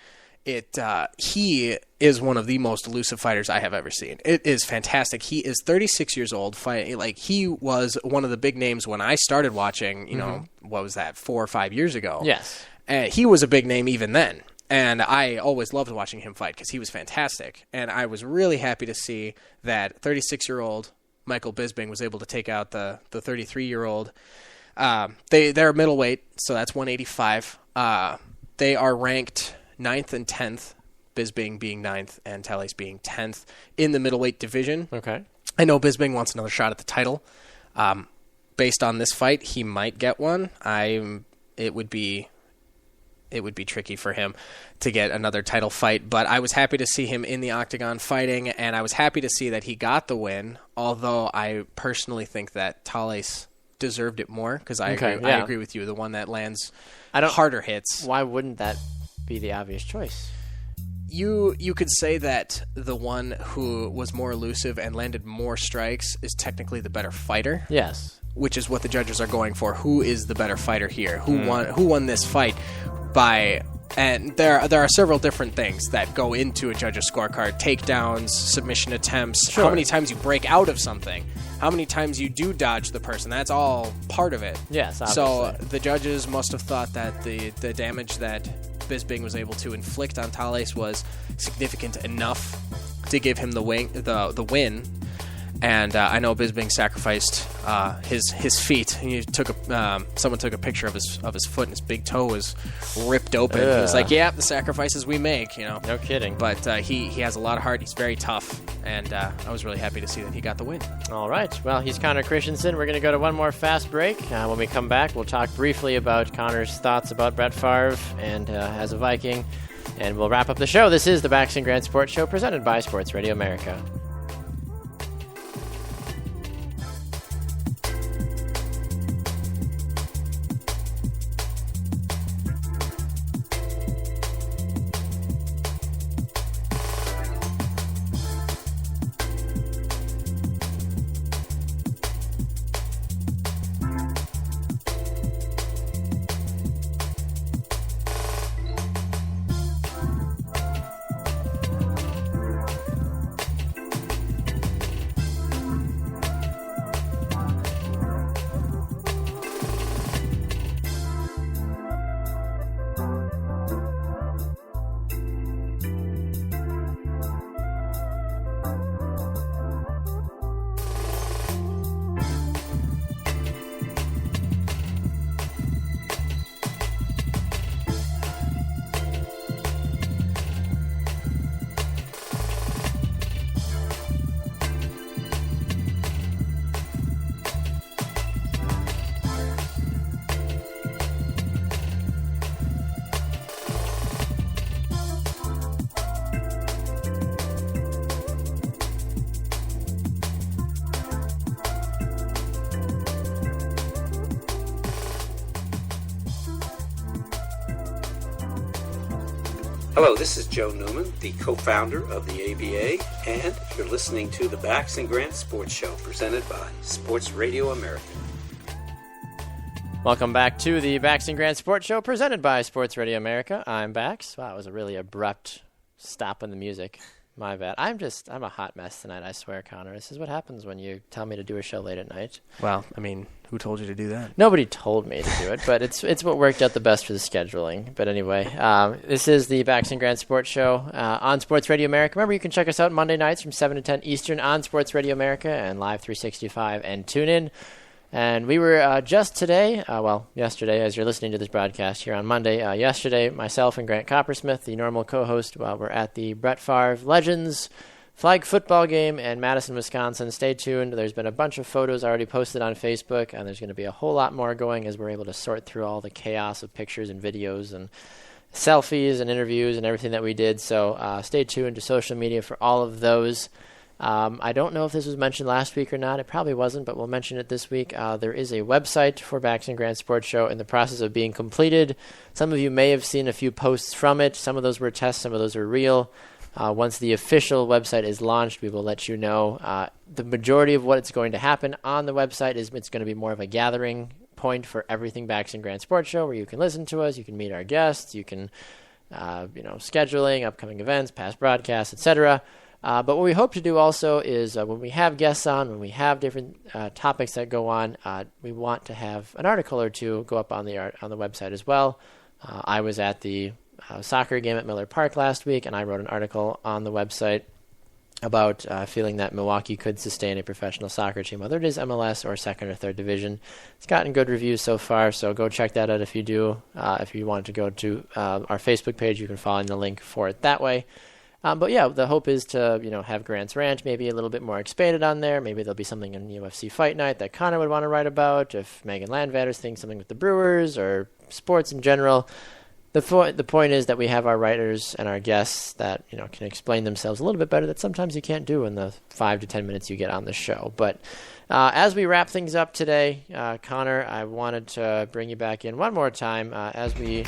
he is one of the most elusive fighters I have ever seen. It is fantastic. He is 36 years old. He was one of the big names when I started watching, what was that, 4 or 5 years ago? Yes. And he was a big name even then. And I always loved watching him fight because he was fantastic. And I was really happy to see that 36-year-old Michael Bisping was able to take out the 33-year-old. They're middleweight, so that's 185. They are ranked 9th and 10th, Bisping being 9th and Talles being 10th in the middleweight division. Okay. I know Bisping wants another shot at the title. Based on this fight, he might get one. It would be tricky for him to get another title fight, but I was happy to see him in the octagon fighting, and I was happy to see that he got the win, although I personally think that Talles deserved it more, because I agree with you. The one that lands harder hits. Why wouldn't that be the obvious choice? You could say that the one who was more elusive and landed more strikes is technically the better fighter. Yes. Which is what the judges are going for. Who is the better fighter here? Who won this fight by... And there are several different things that go into a judge's scorecard. Takedowns, submission attempts, how many times you break out of something, how many times you do dodge the person. That's all part of it. Yes, obviously. So the judges must have thought that the damage that Bisping was able to inflict on Talles was significant enough to give him the win. And I know Bisping sacrificed his feet. Someone took a picture of his foot, and his big toe was ripped open. He was like, "Yeah, the sacrifices we make." No kidding. But he has a lot of heart. He's very tough, and I was really happy to see that he got the win. All right. Well, he's Connor Christensen. We're going to go to one more fast break. When we come back, we'll talk briefly about Connor's thoughts about Brett Favre and as a Viking, and we'll wrap up the show. This is the Bax Grant Sports Show presented by Sports Radio America. Hello, this is Joe Newman, the co-founder of the ABA, and you're listening to the Bax and Grant Sports Show, presented by Sports Radio America. Welcome back to the Bax and Grant Sports Show, presented by Sports Radio America. I'm Bax. Wow, it was a really abrupt stop in the music. My bad. I'm a hot mess tonight, I swear, Connor. This is what happens when you tell me to do a show late at night. Well, I mean, who told you to do that? Nobody told me to do it, but it's what worked out the best for the scheduling. But anyway, this is the Bax and Grant Sports Show on Sports Radio America. Remember, you can check us out Monday nights from 7 to 10 Eastern on Sports Radio America and Live 365 and TuneIn. And we were just today, yesterday, as you're listening to this broadcast here on Monday, yesterday, myself and Grant Coppersmith, the normal co-host, were at the Brett Favre Legends flag football game in Madison, Wisconsin. Stay tuned. There's been a bunch of photos already posted on Facebook, and there's going to be a whole lot more going as we're able to sort through all the chaos of pictures and videos and selfies and interviews and everything that we did. So stay tuned to social media for all of those. I don't know if this was mentioned last week or not. It probably wasn't, but we'll mention it this week. There is a website for Bax and Grant Sports Show in the process of being completed. Some of you may have seen a few posts from it. Some of those were tests. Some of those are real. Once the official website is launched, we will let you know. The majority of what's going to happen on the website is it's going to be more of a gathering point for everything Bax and Grant Sports Show, where you can listen to us, you can meet our guests, you can scheduling, upcoming events, past broadcasts, etc. But what we hope to do also is when we have guests on, when we have different topics that go on, we want to have an article or two go up on the website as well. I was at the soccer game at Miller Park last week, and I wrote an article on the website about feeling that Milwaukee could sustain a professional soccer team, whether it is MLS or second or third division. It's gotten good reviews so far, so go check that out if you do. If you want to go to our Facebook page, you can find the link for it that way. But yeah, the hope is to have Grant's Rant maybe a little bit more expanded on there. Maybe there'll be something in UFC Fight Night that Connor would want to write about. If Megan Landvatter's thinking something with the Brewers or sports in general. The point is that we have our writers and our guests that can explain themselves a little bit better that sometimes you can't do in the 5 to 10 minutes you get on the show. But as we wrap things up today, Connor, I wanted to bring you back in one more time as we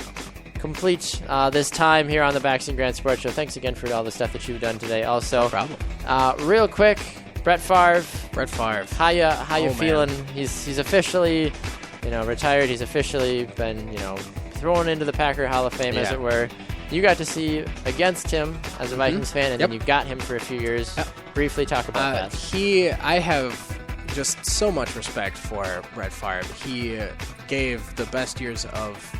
complete this time here on the Bax Grant Sports Show. Thanks again for all the stuff that you've done today. Also, no problem. Real quick, Brett Favre. How you feeling? Man. He's officially retired. He's officially been thrown into the Packer Hall of Fame, as it were. You got to see against him as a Vikings fan, and then you got him for a few years. Briefly talk about that. I have just so much respect for Brett Favre. He gave the best years of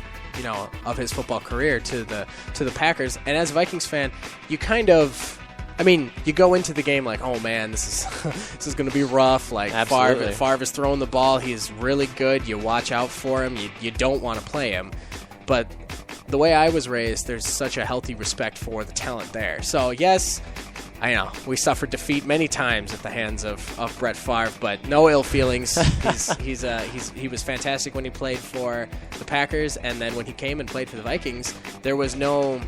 his football career to the Packers, and as a Vikings fan, you kind of. You go into the game like, oh man, this is going to be rough. Like Favre is throwing the ball. He's really good. You watch out for him. You don't want to play him. But the way I was raised, there's such a healthy respect for the talent there. So yes, I know we suffered defeat many times at the hands of Brett Favre, but no ill feelings. He was fantastic when he played for the Packers, and then when he came and played for the Vikings, there was no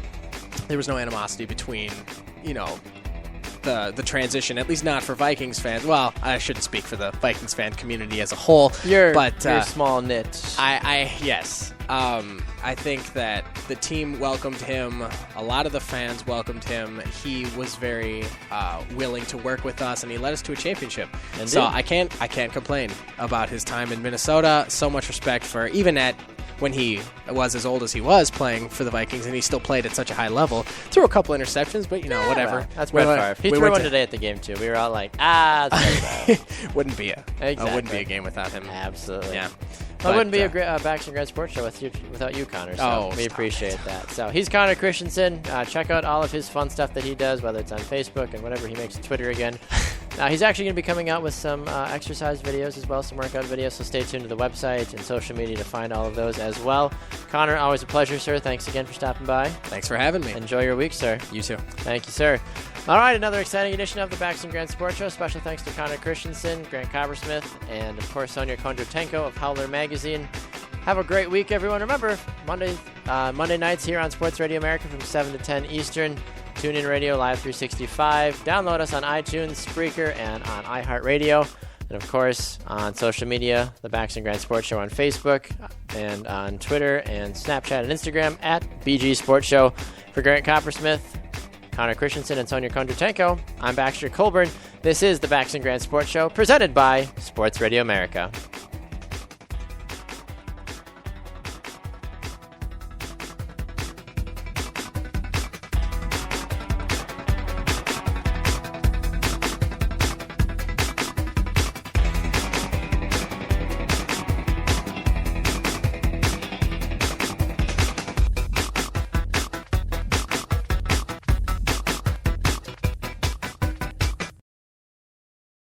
animosity between the transition, at least not for Vikings fans. Well, I shouldn't speak for the Vikings fan community as a whole. You're small knit. Yes. I think that the team welcomed him. A lot of the fans welcomed him. He was very willing to work with us, and he led us to a championship. Indeed. So I can't complain about his time in Minnesota. So much respect for even when he was as old as he was playing for the Vikings, and he still played at such a high level. Threw a couple interceptions, but whatever. Well, that's Brett Favre. He threw one today at the game too. We were all like, wouldn't be a game without him. Absolutely. Yeah. It wouldn't be a Bax Grant Sports Show without you, Connor. So we appreciate that. So he's Connor Christensen. Check out all of his fun stuff that he does, whether it's on Facebook and whatever he makes on Twitter again. He's actually going to be coming out with some exercise videos as well, some workout videos, so stay tuned to the website and social media to find all of those as well. Connor, always a pleasure, sir. Thanks again for stopping by. Thanks for having me. Enjoy your week, sir. You too. Thank you, sir. All right, another exciting edition of the Bax Grant Sports Show. Special thanks to Connor Christensen, Grant Coppersmith, and, of course, Sonya Kondratenko of Howler Magazine. Have a great week, everyone. Remember, Monday nights here on Sports Radio America from 7 to 10 Eastern. TuneIn Radio, Live 365. Download us on iTunes, Spreaker, and on iHeartRadio. And, of course, on social media, the Bax Grant Sports Show on Facebook and on Twitter and Snapchat and Instagram at BG Sports Show. For Grant Coppersmith, Connor Christensen, and Sonya Kondratenko, I'm Baxter Colburn. This is the Bax Grant Sports Show presented by Sports Radio America.